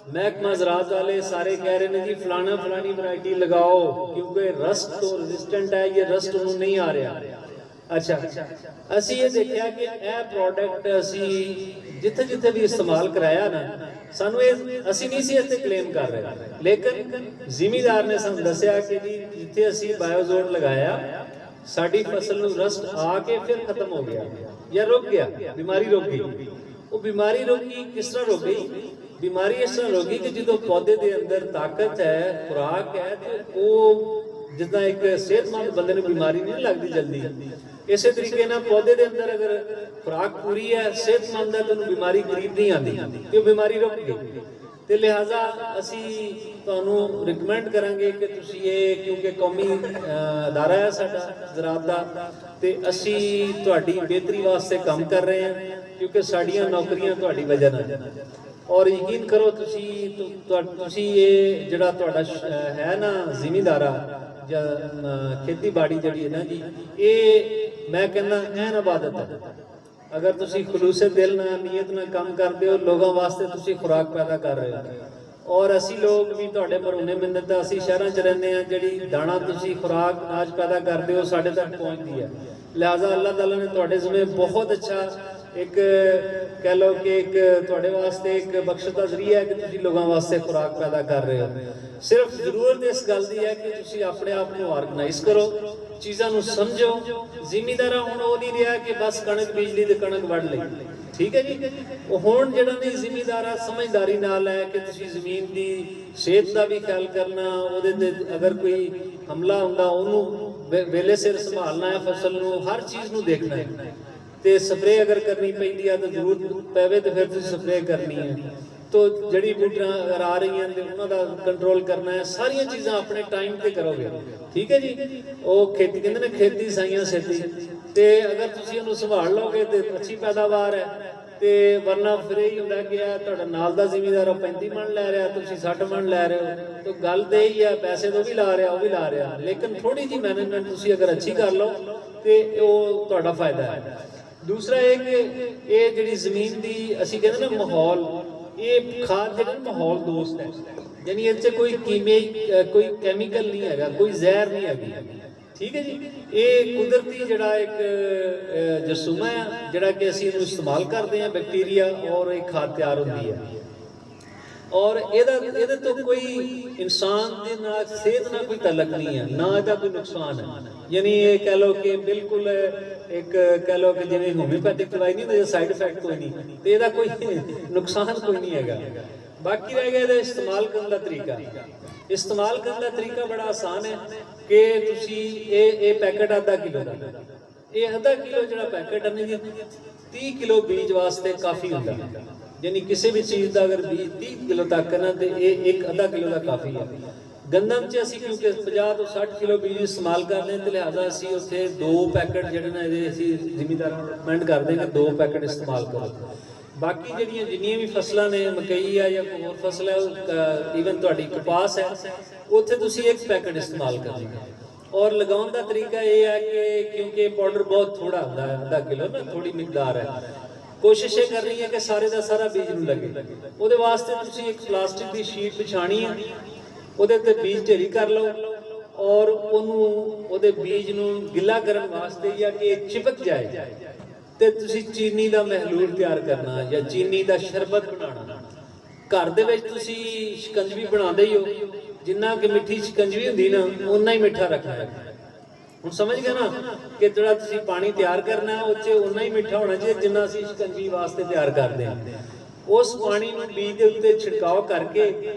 महकमा ज़राअत वाले सारे कह रहे हैं जी फलानी वैरायटी लगाओ क्योंकि रस्ट तो रेजिस्टेंट है, ये रस्ट उन्होंने नहीं आ रहा। अच्छा, असी ये देखा कि यह प्रोडक्ट असी जिथे जिथे भी इस्तेमाल कराया ना, सानू असी नहीं सी इस क्लेम कर रहे, लेकिन जिमीदार ने सानू दस्या कि जी जिथे असी बायोजोड लगाया साडी फसल नू रस्ट आके फिर खत्म हो गया या रुक गया, बीमारी रुक गई। वो बीमारी रुकी, किस तरह रुक गई? बीमारी इस तरह होगी कि जो पौधे के अंदर ताकत है, खुराक है, तो वो जितना एक सेहतमंद बंदे ने बीमारी नहीं लगती जल्दी, इस तरीके ना पौधे के अंदर अगर खुराक पूरी है, सेहतमंद है, तो बीमारी करीब नहीं आती, तो बीमारी रुक गई। तो लिहाजा असी तुहानू रिकमेंड करांगे कि तुसी ये, क्योंकि कौमी अदारा है साडा ज़राअत दा, ते असी तुहाडी बेहतरी वास्ते काम कर रहे हैं, क्योंकि साडियां नौकरियां तुहाडी वजह नाल। और यकीन करो तुसी ये जिहड़ा तुहाडा है ना जिमीदारा ਜਾਂ ਖੇਤੀਬਾੜੀ ਜਿਹੜੀ ਹੈ ਨਾ ਜੀ, ਇਹ ਮੈਂ ਕਹਿੰਦਾ ਐਨ ਇਬਾਦਤ ਹੈ। ਅਗਰ ਤੁਸੀਂ ਖਲੂਸੇ ਦਿਲ ਨਾਲ ਨੀਅਤ ਨਾਲ ਕੰਮ ਕਰਦੇ ਹੋ, ਲੋਕਾਂ ਵਾਸਤੇ ਤੁਸੀਂ ਖੁਰਾਕ ਪੈਦਾ ਕਰ ਰਹੇ ਹੋ। ਔਰ ਅਸੀਂ ਲੋਕ ਵੀ ਤੁਹਾਡੇ ਮਰੂਨੇ ਮਿੰਨਤ ਦਾ, ਅਸੀਂ ਸ਼ਹਿਰਾਂ 'ਚ ਰਹਿੰਦੇ ਹਾਂ, ਜਿਹੜੀ ਦਾਣਾ ਤੁਸੀਂ ਖੁਰਾਕ ਅਨਾਜ ਪੈਦਾ ਕਰਦੇ ਹੋ ਸਾਡੇ ਤੱਕ ਪਹੁੰਚਦੀ ਹੈ। ਲਿਹਾਜ਼ਾ ਅੱਲਾਹ ਤਾਲਾ ਨੇ ਤੁਹਾਡੇ ਜ਼ਿੰਮੇ ਬਹੁਤ ਅੱਛਾ एक कह लो कि एक तुहाडे वास्ते एक बख्श दा जरिया है कि तुसीं लोगों वास्ते खुराक पैदा कर रहे हो। सिर्फ जरूरत इस गल दी है कि तुसीं अपने आप को ऑर्गेनाइज करो, चीज़ां नूं समझो। जिमीदारा हुण वो नहीं रहा कि बस कणक बीज ली ते कणक वढ़ लई, ठीक है जी। वो हुण जिहड़ा नहीं जिमीदारा समझदारी नाल है कि तुसीं ज़मीन दी सेहत दा भी ख्याल करना, ओहदे ते अगर कोई हमला हुंदा ओनू वेले सिर संभालना है, फसल नूं हर चीज़ नूं देखना है। ਤੇ ਸਪਰੇਅ ਅਗਰ ਕਰਨੀ ਪੈਂਦੀ ਆ ਤਾਂ ਜ਼ਰੂਰਤ ਪਵੇ ਤੇ ਫਿਰ ਤੁਸੀਂ ਸਪਰੇਅ ਕਰਨੀ ਹੈ। ਤੋ ਜੜੀ ਬੂਟੀਆਂ ਅਗਰ ਆ ਰਹੀਆਂ ਤੇ ਉਹਨਾਂ ਦਾ ਕੰਟਰੋਲ ਕਰਨਾ ਹੈ। ਸਾਰੀਆਂ ਚੀਜ਼ਾਂ ਆਪਣੇ ਟਾਈਮ ਤੇ ਕਰੋਗੇ, ਠੀਕ ਹੈ ਜੀ। ਉਹ ਖੇਤੀ ਕਹਿੰਦੇ ਨੇ ਖੇਤੀ ਸਾਈਆਂ ਸੇਤੀ, ਤੇ ਅਗਰ ਤੁਸੀਂ ਉਹਨੂੰ ਸੰਭਾਲ ਲਓਗੇ ਤੇ ਅੱਛੀ ਪੈਦਾਵਾਰ ਹੈ। ਤੇ ਵਰਨਾ ਫਿਰ ਇਹ ਹੁੰਦਾ ਕਿ ਤੁਹਾਡਾ ਨਾਲ ਦਾ ਜ਼ਿਮੀਂਦਾਰ 35 ਮਣ ਲੈ ਰਿਹਾ, ਤੁਸੀਂ 60 ਮਣ ਲੈ ਰਹੇ ਹੋ। ਤਾਂ ਗੱਲ ਤੇ ਹੀ ਹੈ, ਪੈਸੇ ਤੋਂ ਵੀ ਲਾ ਰਿਹਾ, ਉਹ ਵੀ ਲਾ ਰਿਹਾ, ਲੇਕਿਨ ਥੋੜੀ ਜਿਹੀ ਮੈਨੇਜਮੈਂਟ ਤੁਸੀਂ ਅਗਰ ਅੱਛੀ ਕਰ ਲਓ ਤੇ ਉਹ ਤੁਹਾਡਾ ਫਾਇਦਾ ਹੈ। ਦੂਸਰਾ ਇਹ ਕਿ ਇਹ ਜਿਹੜੀ ਜ਼ਮੀਨ ਦੀ ਅਸੀਂ ਕਹਿੰਦੇ ਨਾ ਮਾਹੌਲ, ਇਹ ਖਾਦ ਜਿਹੜਾ ਮਾਹੌਲ ਦੋਸਤ ਹੈ, ਯਾਨੀ ਇਹ 'ਚ ਕੋਈ ਕੋਈ ਕੈਮੀਕਲ ਨਹੀਂ ਹੈਗਾ, ਕੋਈ ਜ਼ਹਿਰ ਨਹੀਂ ਹੈਗੀ, ਠੀਕ ਹੈ ਜੀ। ਇਹ ਕੁਦਰਤੀ ਜਿਹੜਾ ਇੱਕ ਜਰਸੂਮਾ ਹੈ ਜਿਹੜਾ ਕਿ ਅਸੀਂ ਇਹਨੂੰ ਇਸਤੇਮਾਲ ਕਰਦੇ ਹਾਂ, ਬੈਕਟੀਰੀਆ, ਔਰ ਇਹ ਖਾਦ ਤਿਆਰ ਹੁੰਦੀ ਹੈ। ਔਰ ਇਹਦੇ ਤੋਂ ਕੋਈ ਇਨਸਾਨ ਦੇ ਨਾਲ ਸਿਹਤ ਨਾਲ ਕੋਈ ਤਾਲੁਕ ਨਹੀਂ ਹੈ, ਨਾ ਇਹਦਾ ਕੋਈ ਨੁਕਸਾਨ ਹੈ। ਯਾਨੀ ਇਹ ਕਹਿ ਲਓ ਕਿ ਬਿਲਕੁਲ ਇੱਕ ਕਹਿ ਲਓ ਕਿ ਜਿਵੇਂ ਹੋਮਿਓਪੈਥਿਕ ਦਵਾਈ ਨਹੀਂ ਹੁੰਦੀ, ਸਾਈਡ ਇਫੈਕਟ ਕੋਈ ਨਹੀਂ, ਤੇ ਇਹਦਾ ਕੋਈ ਨੁਕਸਾਨ ਕੋਈ ਨਹੀਂ ਹੈਗਾ। ਬਾਕੀ ਰਹਿ ਗਿਆ ਇਹਦਾ ਇਸਤੇਮਾਲ ਕਰਨ ਦਾ ਤਰੀਕਾ। ਇਸਤੇਮਾਲ ਕਰਨ ਦਾ ਤਰੀਕਾ ਬੜਾ ਆਸਾਨ ਹੈ ਕਿ ਤੁਸੀਂ ਇਹ ਪੈਕਟ ਅੱਧਾ ਕਿਲੋ ਦਾ, ਇਹ ਅੱਧਾ ਕਿਲੋ ਜਿਹੜਾ ਪੈਕਟ ਹੈ 30 ਕਿਲੋ ਬੀਜ ਵਾਸਤੇ ਕਾਫੀ ਹੁੰਦਾ। ਯਾਨੀ ਕਿਸੇ ਵੀ ਚੀਜ਼ ਦਾ ਅਗਰ ਬੀਜ 30 ਕਿਲੋ ਤੱਕ ਨਾ ਤੇ ਇਹ ਇੱਕ ਅੱਧਾ ਕਿਲੋ ਦਾ ਕਾਫੀ ਹੈ। ਗੰਦਮ 'ਚ ਅਸੀਂ ਕਿਉਂਕਿ 50 ਤੋਂ 60 ਕਿਲੋ ਬੀਜ ਇਸਤੇਮਾਲ ਕਰਦੇ ਹਾਂ, ਤੇ ਲਿਹਾਜ਼ਾ ਅਸੀਂ ਉੱਥੇ 2 ਪੈਕਟ ਜਿਹੜੇ ਨੇ ਇਹਦੇ ਅਸੀਂ ਜ਼ਿਮੀਂਦਾਰਾਂ ਨੂੰ ਰਿਕਮੈਂਡ ਕਰਦੇ ਹਾਂ ਕਿ 2 ਪੈਕਟ ਇਸਤੇਮਾਲ ਕਰੋ। ਬਾਕੀ ਜਿਹੜੀਆਂ ਜਿੰਨੀਆਂ ਵੀ ਫਸਲਾਂ ਨੇ, ਮਕਈ ਆ ਜਾਂ ਕੋਈ ਹੋਰ ਫਸਲ ਹੈ, ਈਵਨ ਤੁਹਾਡੀ ਕਪਾਸ ਹੈ, ਉੱਥੇ ਤੁਸੀਂ 1 ਪੈਕਟ ਇਸਤੇਮਾਲ ਕਰਨਾ। ਔਰ ਲਗਾਉਣ ਦਾ ਤਰੀਕਾ ਇਹ ਹੈ ਕਿ ਕਿਉਂਕਿ ਪਾਊਡਰ ਬਹੁਤ ਥੋੜਾ ਹੁੰਦਾ ਹੈ, ਅੱਧਾ ਕਿਲੋ ਨਾ ਥੋੜੀ ਮਿਕਦਾਰ ਹੈ, ਕੋਸ਼ਿਸ਼ ਇਹ ਕਰਨੀ ਹੈ ਕਿ ਸਾਰੇ ਦਾ ਸਾਰਾ ਬੀਜ ਨੂੰ ਲੱਗੇ। ਉਹਦੇ ਵਾਸਤੇ ਤੁਸੀਂ ਇੱਕ ਪਲਾਸਟਿਕ ਦੀ ਸ਼ੀਟ ਵਿਛਾਣੀ ਹੈ, ਉਹਦੇ ਤੇ ਬੀਜ ਢੇਰੀ ਕਰ ਲਓ, ਔਰ ਉਹਨੂੰ ਉਹਦੇ ਬੀਜ ਨੂੰ ਗਿੱਲਾ ਕਰਨ ਵਾਸਤੇ ਜਾਂ ਕਿ ਚਿਪਕ ਜਾਏ ਤੇ ਤੁਸੀਂ ਚੀਨੀ ਦਾ ਮਹਿਲੂਲ ਤਿਆਰ ਕਰਨਾ ਜਾਂ ਚੀਨੀ ਦਾ ਸ਼ਰਬਤ ਬਣਾਉਣਾ। ਘਰ ਦੇ ਵਿੱਚ ਤੁਸੀਂ ਸ਼ਿਕੰਜਵੀ ਬਣਾਉਂਦੇ ਹੀ ਹੋ, ਜਿੰਨਾ ਕਿ ਮਿੱਠੀ ਸ਼ਿਕੰਜਵੀ ਹੁੰਦੀ ਨਾ ਉਨਾ ਹੀ ਮਿੱਠਾ ਰੱਖਣਾ ਹੈ। ਹੁਣ ਸਮਝ ਗਏ ਨਾ ਕਿ ਜਿਹੜਾ ਤੁਸੀਂ ਪਾਣੀ ਤਿਆਰ ਕਰਨਾ ਉਹ 'ਚ ਉਨਾ ਹੀ ਮਿੱਠਾ ਹੋਣਾ ਚਾਹੀਦਾ ਜਿੰਨਾ ਅਸੀਂ ਸ਼ਿਕੰਜਵੀ ਵਾਸਤੇ ਤਿਆਰ ਕਰਦੇ ਹਾਂ। ਉਸ ਪਾਣੀ ਨੂੰ ਬੀਜ ਦੇ ਉੱਤੇ ਛਿੜਕਾਓ ਕਰਕੇ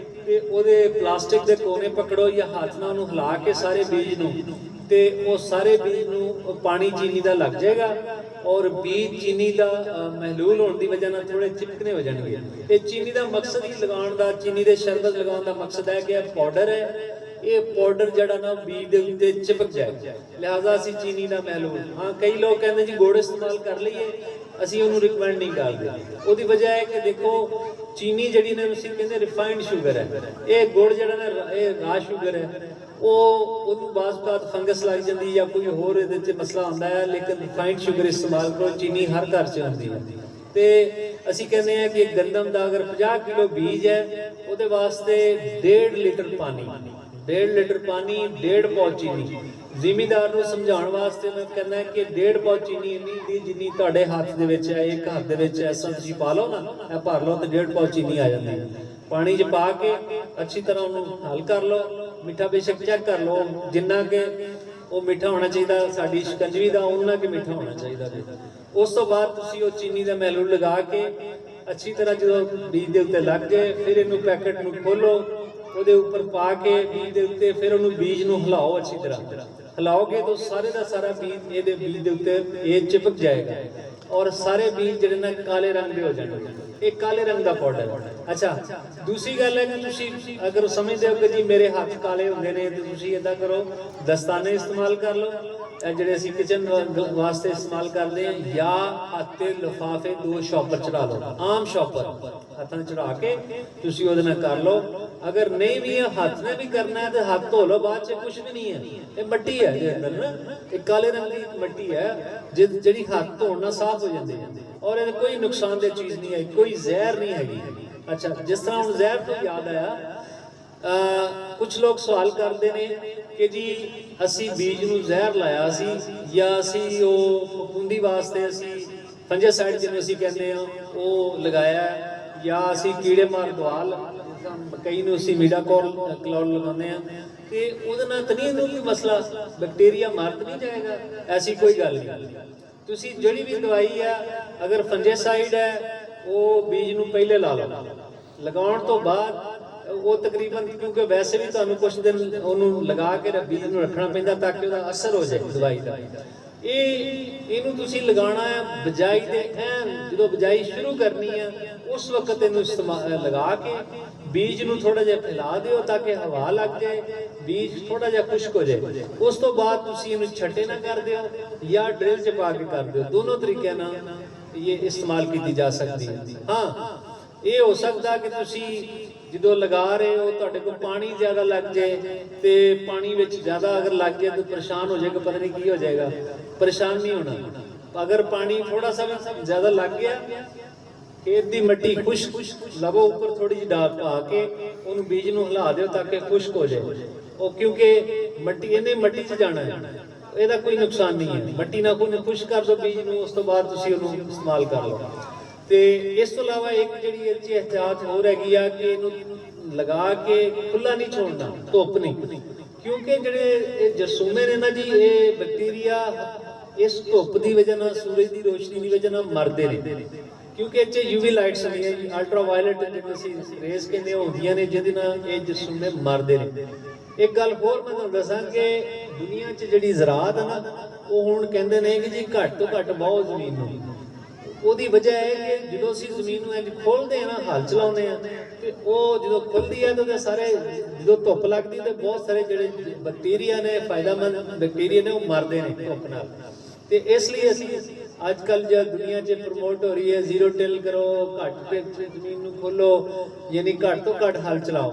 ਤੇ ਉਹਦੇ ਪਲਾਸਟਿਕ ਦੇ ਕੋਨੇ ਪਕੜੋ ਜਾਂ ਹੱਥ ਨਾਲ ਉਹਨੂੰ ਹਿਲਾ ਕੇ ਸਾਰੇ ਬੀਜ ਨੂੰ, ਤੇ ਉਹ ਸਾਰੇ ਬੀਜ ਨੂੰ ਪਾਣੀ ਚੀਨੀ ਦਾ ਲੱਗ ਜਾਏਗਾ, ਔਰ ਬੀਜ ਚੀਨੀ ਦਾ ਮਹਿਲੂਲ ਹੋਣ ਦੀ ਵਜ੍ਹਾ ਨਾਲ ਥੋੜੇ ਚਿਪਕਣੇ ਹੋ ਜਾਣਗੇ। ਇਹ ਚੀਨੀ ਦਾ ਮਕਸਦ ਹੀ ਲਗਾਉਣ ਦਾ, ਚੀਨੀ ਦੇ ਸ਼ਰਬਤ ਲਗਾਉਣ ਦਾ ਮਕਸਦ ਹੈ ਕਿ ਇਹ ਪਾਊਡਰ ਹੈ, ਇਹ ਪਾਊਡਰ ਜਿਹੜਾ ਨਾ ਬੀਜ ਦੇ ਉੱਤੇ ਚਿਪਕ ਜਾਏ, ਲਿਹਾਜ਼ਾ ਅਸੀਂ ਚੀਨੀ ਦਾ ਮਹਿਲੂਲ। ਹਾਂ, ਕਈ ਲੋਕ ਕਹਿੰਦੇ ਜੀ ਗੁੜ ਇਸਤੇਮਾਲ ਕਰ ਲਈਏ, ਅਸੀਂ ਉਹਨੂੰ ਰਿਕਮੈਂਡ ਨਹੀਂ ਕਰਦੇ। ਉਹਦੀ ਵਜ੍ਹਾ ਹੈ ਕਿ ਦੇਖੋ ਚੀਨੀ ਜਿਹੜੀ ਨੇ ਤੁਸੀਂ ਕਹਿੰਦੇ ਰਿਫਾਈਨਡ ਸ਼ੂਗਰ ਹੈ, ਇਹ ਗੁੜ ਜਿਹੜਾ ਨਾ ਇਹ ਰਾ ਸ਼ੂਗਰ ਹੈ, ਉਹਨੂੰ ਬਾਅਦ ਫੰਗਸ ਲੱਗ ਜਾਂਦੀ ਜਾਂ ਕੋਈ ਹੋਰ ਇਹਦੇ 'ਚ ਮਸਲਾ ਹੁੰਦਾ ਹੈ। ਲੇਕਿਨ ਰਿਫਾਈਨਡ ਸ਼ੂਗਰ ਇਸਤੇਮਾਲ ਕਰੋ, ਚੀਨੀ ਹਰ ਘਰ 'ਚ ਹੁੰਦੀ ਹੈ। ਤੇ ਅਸੀਂ ਕਹਿੰਦੇ ਹਾਂ ਕਿ ਗੰਦਮ ਦਾ ਅਗਰ 50 ਕਿਲੋ ਬੀਜ ਹੈ, ਉਹਦੇ ਵਾਸਤੇ 1.5 ਲੀਟਰ ਪਾਣੀ, 1.5 ਲੀਟਰ ਪਾਣੀ, 1.5 ਪੌ ਚੀਨੀ। ਜ਼ਿਮੀਂਦਾਰ ਨੂੰ ਸਮਝਾਉਣ ਵਾਸਤੇ ਮੈਂ ਕਹਿੰਦਾ ਕਿ 1.5 ਪੌ ਚੀਨੀ ਇੰਨੀ ਦੀ ਜਿੰਨੀ ਤੁਹਾਡੇ ਹੱਥ ਦੇ ਵਿੱਚ ਹੈ, ਇੱਕ ਹੱਥ ਦੇ ਵਿੱਚ ਐਸਾ ਤੁਸੀਂ ਪਾ ਲਓ ਨਾ, ਇਹ ਭਰ ਲਓ ਤੇ 1.5 ਪੌ ਚੀਨੀ ਆ ਜਾਂਦੀ ਹੈ। ਪਾਣੀ 'ਚ ਪਾ ਕੇ ਅੱਛੀ ਤਰ੍ਹਾਂ ਉਹਨੂੰ ਹੱਲ ਕਰ ਲਓ। ਮਿੱਠਾ ਬੇਸ਼ੱਕ ਚੈੱਕ ਕਰ ਲਓ, ਜਿੰਨਾ ਕਿ ਉਹ ਮਿੱਠਾ ਹੋਣਾ ਚਾਹੀਦਾ ਸਾਡੀ ਸ਼ਿਕੰਜਵੀ ਦਾ ਉਹਨਾਂ ਕਿ ਮਿੱਠਾ ਹੋਣਾ ਚਾਹੀਦਾ। ਉਸ ਤੋਂ ਬਾਅਦ ਤੁਸੀਂ ਉਹ ਚੀਨੀ ਦਾ ਮਹਿਲੂਲ ਲਗਾ ਕੇ ਅੱਛੀ ਤਰ੍ਹਾਂ ਜਦੋਂ ਬੀਜ ਦੇ ਉੱਤੇ ਲੱਗ ਜਾਏ, ਫਿਰ ਇਹਨੂੰ ਪੈਕਟ ਨੂੰ ਖੋਲੋ, ਉਹਦੇ ਉੱਪਰ ਪਾ ਕੇ ਬੀਜ ਦੇ ਉੱਤੇ ਫਿਰ ਉਹਨੂੰ ਬੀਜ ਨੂੰ ਹਿਲਾਓ, ਅੱਛੀ ਤਰ੍ਹਾਂ ਹਿਲਾਓਗੇ ਤਾਂ ਸਾਰੇ ਦਾ ਸਾਰਾ ਬੀਜ ਇਹਦੇ ਬੀਜ ਦੇ ਉੱਤੇ ਇਹ ਚਿਪਕ ਜਾਏਗਾ, ਔਰ ਸਾਰੇ ਬੀਜ ਜਿਹੜੇ ਨੇ ਕਾਲੇ ਰੰਗ ਦੇ ਹੋ ਜਾਣਗੇ। ਇਹ ਕਾਲੇ ਰੰਗ ਦਾ ਪਾਊਡਰ। ਅੱਛਾ, ਦੂਸਰੀ ਗੱਲ ਹੈ ਕਿ ਤੁਸੀਂ ਅਗਰ ਸਮਝਦੇ ਹੋ ਕਿ ਜੀ ਮੇਰੇ ਹੱਥ ਕਾਲੇ ਹੁੰਦੇ ਨੇ, ਤੇ ਤੁਸੀਂ ਇਦਾਂ ਕਰੋ, ਦਸਤਾਨੇ ਇਸਤੇਮਾਲ ਕਰ ਲਓ, ਜਿਹੜੇ ਅਸੀਂ ਕਿਚਨ ਵਾਸਤੇ ਇਸਤੇਮਾਲ ਕਰਦੇ ਹਾਂ, ਜਾਂ ਹੱਥ ਤੇ ਲਿਫਾਫੇ 2 ਸ਼ੌਪਰ ਚੜਾ ਲਓ, ਆਮ ਸ਼ੌਪਰ ਹੱਥਾਂ ਚੜਾ ਕੇ ਤੁਸੀਂ ਉਹਦੇ ਨਾਲ ਕਰ ਲਓ। ਅਗਰ ਨਹੀਂ ਵੀ ਹੱਥ ਨਾਲ ਵੀ ਕਰਨਾ ਹੈ ਤੇ ਹੱਥ ਧੋ ਲਓ, ਬਾਅਦ 'ਚ ਕੁਝ ਵੀ ਨਹੀਂ ਹੈ, ਇਹ ਮਿੱਟੀ ਹੈ ਇਹਦੇ ਅੰਦਰ ਨਾ, ਇਹ ਕਾਲੇ ਰੰਗ ਦੀ ਮਿੱਟੀ ਹੈ ਜਿਹੜੀ ਹੱਥ ਧੋਣ ਨਾਲ ਸਾਫ਼ ਹੋ ਜਾਂਦੀ ਹੈ, ਔਰ ਇਹ ਕੋਈ ਨੁਕਸਾਨਦੇਹ ਚੀਜ਼ ਨਹੀਂ ਹੈ, ਕੋਈ ਜ਼ਹਿਰ ਨਹੀਂ ਹੈਗੀ। ਅੱਛਾ, ਜਿਸ ਤਰ੍ਹਾਂ ਹੁਣ ਜ਼ਹਿਰ ਤੋਂ ਯਾਦ ਆਇਆ, ਕੁਝ ਲੋਕ ਸਵਾਲ ਕਰਦੇ ਨੇ ਕਿ ਜੀ ਅਸੀਂ ਬੀਜ ਨੂੰ ਜ਼ਹਿਰ ਲਾਇਆ ਸੀ, ਜਾਂ ਅਸੀਂ ਉਹ ਫਫੂੰਦੀ ਵਾਸਤੇ ਅਸੀਂ ਫੰਜੀਸਾਈਡ ਜਿਹਨੂੰ ਅਸੀਂ ਕਹਿੰਦੇ ਹਾਂ ਉਹ ਲਗਾਇਆ, ਜਾਂ ਅਸੀਂ ਕੀੜੇ ਮਾਰ ਦਵਾ ਕਈ ਨੂੰ ਅਸੀਂ ਮੀਡਾਕੋਲ ਲਗਾਉਂਦੇ ਹਾਂ, ਤੇ ਉਹਦੇ ਨਾਲ ਤਾਂ ਨਹੀਂ ਕੋਈ ਮਸਲਾ, ਬੈਕਟੀਰੀਆ ਮਰ ਤਾਂ ਨਹੀਂ ਜਾਏਗਾ, ਐਸੀ ਕੋਈ ਗੱਲ ਨਹੀਂ। ਤੁਸੀਂ ਜਿਹੜੀ ਵੀ ਦਵਾਈ ਆ, ਅਗਰ ਫੰਜੀਸਾਈਡ ਹੈ ਉਹ ਬੀਜ ਨੂੰ ਪਹਿਲੇ ਲਾ ਲਓ, ਲਗਾਉਣ ਤੋਂ ਬਾਅਦ ਉਹ ਤਕਰੀਬਨ, ਕਿਉਂਕਿ ਵੈਸੇ ਵੀ ਤੁਹਾਨੂੰ ਕੁਝ ਦਿਨ ਉਹਨੂੰ ਲਗਾ ਕੇ ਬੀਜ ਨੂੰ ਰੱਖਣਾ ਪੈਂਦਾ ਤਾਂ ਕਿ ਉਹਦਾ ਅਸਰ ਹੋ ਜਾਏ ਦਵਾਈ ਦਾ। ਇਹਨੂੰ ਤੁਸੀਂ ਲਗਾਉਣਾ ਹੈ ਬਜਾਈ ਦੇ ਐਨ ਜਦੋਂ ਬਜਾਈ ਸ਼ੁਰੂ ਕਰਨੀ ਹੈ ਉਸ ਵਕਤ ਇਹਨੂੰ ਲਗਾ ਕੇ ਬੀਜ ਨੂੰ ਥੋੜਾ ਜਿਹਾ ਫੈਲਾ ਦਿਓ ਤਾਂ ਕਿ ਹਵਾ ਲੱਗ ਜਾਏ, ਬੀਜ ਥੋੜਾ ਜਿਹਾ ਖੁਸ਼ਕ ਹੋ ਜਾਏ। ਉਸ ਤੋਂ ਬਾਅਦ ਤੁਸੀਂ ਇਹਨੂੰ ਛੱਟੇ ਨਾ ਕਰ ਦਿਓ ਜਾਂ ਡਰਿਲ 'ਚ ਪਾ ਕੇ ਕਰ ਦਿਓ। ਦੋਨੋਂ ਤਰੀਕਿਆਂ ਨਾਲ ਇਹ ਇਸਤੇਮਾਲ ਕੀਤੀ ਜਾ ਸਕਦੀ ਹੈ। ਹਾਂ, ਇਹ ਹੋ ਸਕਦਾ ਕਿ ਤੁਸੀਂ ਜਦੋਂ ਲਗਾ ਰਹੇ ਹੋ ਤੁਹਾਡੇ ਕੋਲ ਪਾਣੀ ਜ਼ਿਆਦਾ ਲੱਗ ਜਾਏ ਤੇ ਪਾਣੀ ਵਿੱਚ ਜ਼ਿਆਦਾ ਅਗਰ ਲੱਗ ਜਾਏ ਤਾਂ ਪਰੇਸ਼ਾਨ ਹੋ ਜਾਏਗਾ, ਪਤਾ ਨਹੀਂ ਕੀ ਹੋ ਜਾਏਗਾ। ਪਰੇਸ਼ਾਨ ਨਹੀਂ ਹੋਣਾ। ਅਗਰ ਪਾਣੀ ਥੋੜਾ ਸਾ ਜ਼ਿਆਦਾ ਲੱਗ ਗਿਆ, खेत की मिट्टी खुश्क लवो, ऊपर थोड़ी जी डाल पा के उन्होंने बीज नूं हिला दिओ ताकि खुश्क हो जाए। और क्योंकि मिट्टी इन्हें मिट्टी च जाना है, ਇਹਦਾ ਕੋਈ ਨੁਕਸਾਨ ਨਹੀਂ ਹੈ। ਮਿੱਟੀ ਨਾਲ ਕੋਈ ਖੁਸ਼ ਕਰ ਦਿਓ ਬੀਜ ਨੂੰ, ਉਸ ਤੋਂ ਬਾਅਦ ਤੁਸੀਂ ਉਹਨੂੰ ਇਸਤੇਮਾਲ ਕਰ ਲਓ। ਤੇ ਇਸ ਤੋਂ ਇਲਾਵਾ ਇੱਕ ਜਿਹੜੀ ਇਹ 'ਚ ਇhtiyat ਹੋਰ ਹੈਗੀ ਆ ਕਿ ਇਹਨੂੰ ਲਗਾ ਕੇ ਖੁੱਲਾ ਨਹੀਂ ਛੋੜਨਾ, ਧੁੱਪ ਨਹੀਂ, ਕਿਉਂਕਿ ਜਿਹੜੇ ਇਹ ਜਰਸੂਮੇ ਨੇ ਨਾ ਜੀ, ਇਹ ਬੈਕਟੀਰੀਆ ਇਸ ਧੁੱਪ ਦੀ ਵਜ੍ਹਾ ਨਾਲ, ਸੂਰਜ ਦੀ ਰੋਸ਼ਨੀ ਦੀ ਵਜ੍ਹਾ ਨਾਲ ਮਰਦੇ ਨੇ। ਕਿਉਂਕਿ ਇਹ 'ਚ UV ਲਾਈਟਸ ਹੁੰਦੀਆਂ ਜੀ, ਅਲਟਰਾਵਾਇਲਟ ਜਿਹਨੂੰ ਅਸੀਂ ਰੇਜ਼ ਕਹਿੰਦੇ ਹੁੰਦੀਆਂ ਨੇ, ਜਿਹਦੇ ਨਾਲ ਇਹ ਜਰਸੂਮੇ ਮਰਦੇ ਨੇ। ਇੱਕ ਗੱਲ ਹੋਰ ਮੈਂ ਤੁਹਾਨੂੰ ਦੱਸਾਂ ਕਿ ਦੁਨੀਆ 'ਚ ਜਿਹੜੀ ਜ਼ਰਾਅਤ ਹੈ ਨਾ, ਉਹ ਹੁਣ ਕਹਿੰਦੇ ਨੇ ਕਿ ਜੀ ਘੱਟ ਤੋਂ ਘੱਟ ਬਹੁਤ ਜ਼ਮੀਨ ਨੂੰ। ਉਹਦੀ ਵਜ੍ਹਾ ਹੈ ਕਿ ਜਦੋਂ ਅਸੀਂ ਜ਼ਮੀਨ ਨੂੰ ਇੰਜ ਖੋਲ੍ਹਦੇ ਹਾਂ ਨਾ, ਹਲ ਚਲਾਉਂਦੇ ਹਾਂ, ਤੇ ਉਹ ਜਦੋਂ ਖੁੱਲ੍ਹਦੀ ਹੈ ਤਾਂ ਉਹਦੇ ਸਾਰੇ, ਜਦੋਂ ਧੁੱਪ ਲੱਗਦੀ ਤੇ ਬਹੁਤ ਸਾਰੇ ਜਿਹੜੇ ਬੈਕਟੀਰੀਆ ਨੇ, ਫਾਇਦਾਮੰਦ ਬੈਕਟੀਰੀਆ ਨੇ, ਉਹ ਮਰਦੇ ਨੇ ਧੁੱਪ ਨਾਲ। ਤੇ ਇਸ ਲਈ ਅਸੀਂ ਅੱਜ ਕੱਲ੍ਹ ਜਦ ਦੁਨੀਆ 'ਚ ਪ੍ਰਮੋਟ ਹੋ ਰਹੀ ਹੈ ਜ਼ੀਰੋ ਟਿਲ ਕਰੋ, ਘੱਟ ਜ਼ਮੀਨ ਨੂੰ ਖੋਲੋ, ਯਾਨੀ ਘੱਟ ਤੋਂ ਘੱਟ ਹਲ ਚਲਾਓ।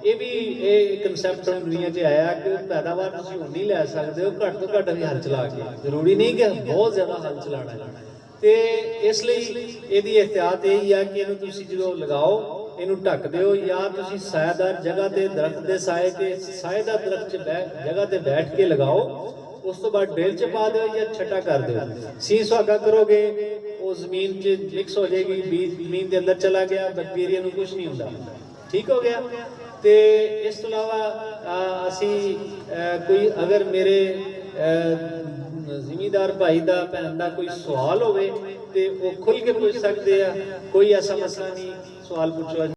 ਇਹ ਵੀ ਇਹ ਕਨਸੈਪਟ ਦੁਨੀਆ 'ਚ ਆਇਆ ਕਿ ਪੈਦਾਵਾਰ ਤੁਸੀਂ ਹੁਣ ਨਹੀਂ ਲੈ ਸਕਦੇ ਹੋ, ਘੱਟ ਤੋਂ ਘੱਟ ਵੀ ਹਲ ਚਲਾ ਕੇ, ਜ਼ਰੂਰੀ ਨਹੀਂ ਕਿ ਬਹੁਤ ਜ਼ਿਆਦਾ ਹਲ ਚਲਾਉਣਾ ਹੈ। ਤੇ ਇਸ ਲਈ ਇਹਦੀ ਇhtiyat ਇਹ ਆ ਕਿ ਇਹਨੂੰ ਤੁਸੀਂ ਜਦੋਂ ਲਗਾਓ ਇਹਨੂੰ ਢੱਕ ਦਿਓ, ਜਾਂ ਤੁਸੀਂ ਸਾਇਆਦਾਰ ਜਗ੍ਹਾ ਤੇ, ਦਰਖਤ ਦੇ ਸਾਏ ਤੇ, ਸਾਏਦਾਰ ਦਰਖਤ 'ਚ ਜਗ੍ਹਾ ਤੇ ਬੈਠ ਕੇ ਲਗਾਓ। ਉਸ ਤੋਂ ਬਾਅਦ ਡੇਲ 'ਚ ਪਾ ਦਿਓ ਜਾਂ ਛੱਟਾ ਕਰ ਦਿਓ। ਸੀ ਸੁਹਾਗਾ ਕਰੋਗੇ ਉਹ ਜ਼ਮੀਨ 'ਚ ਮਿਕਸ ਹੋ ਜਾਏਗੀ, ਬੀਜ ਜ਼ਮੀਨ ਦੇ ਅੰਦਰ ਚਲਾ ਗਿਆ, ਬੈਕਟੀਰੀਆ ਨੂੰ ਕੁਝ ਨਹੀਂ ਹੁੰਦਾ। ਠੀਕ ਹੋ ਗਿਆ। ਤੇ ਇਸ ਤੋਂ ਇਲਾਵਾ ਅਸੀਂ ਕੋਈ ਅਗਰ ਮੇਰੇ ਜ਼ਿਮੀਦਾਰ ਭਾਈ ਦਾ, ਭੈਣ ਦਾ ਕੋਈ ਸਵਾਲ ਹੋਵੇ ਤੇ ਉਹ ਖੁੱਲ੍ਹ ਕੇ ਪੁੱਛ ਸਕਦੇ ਆ, ਕੋਈ ਐਸਾ ਮਸਲਾ ਨਹੀਂ, ਸਵਾਲ ਪੁੱਛੋ।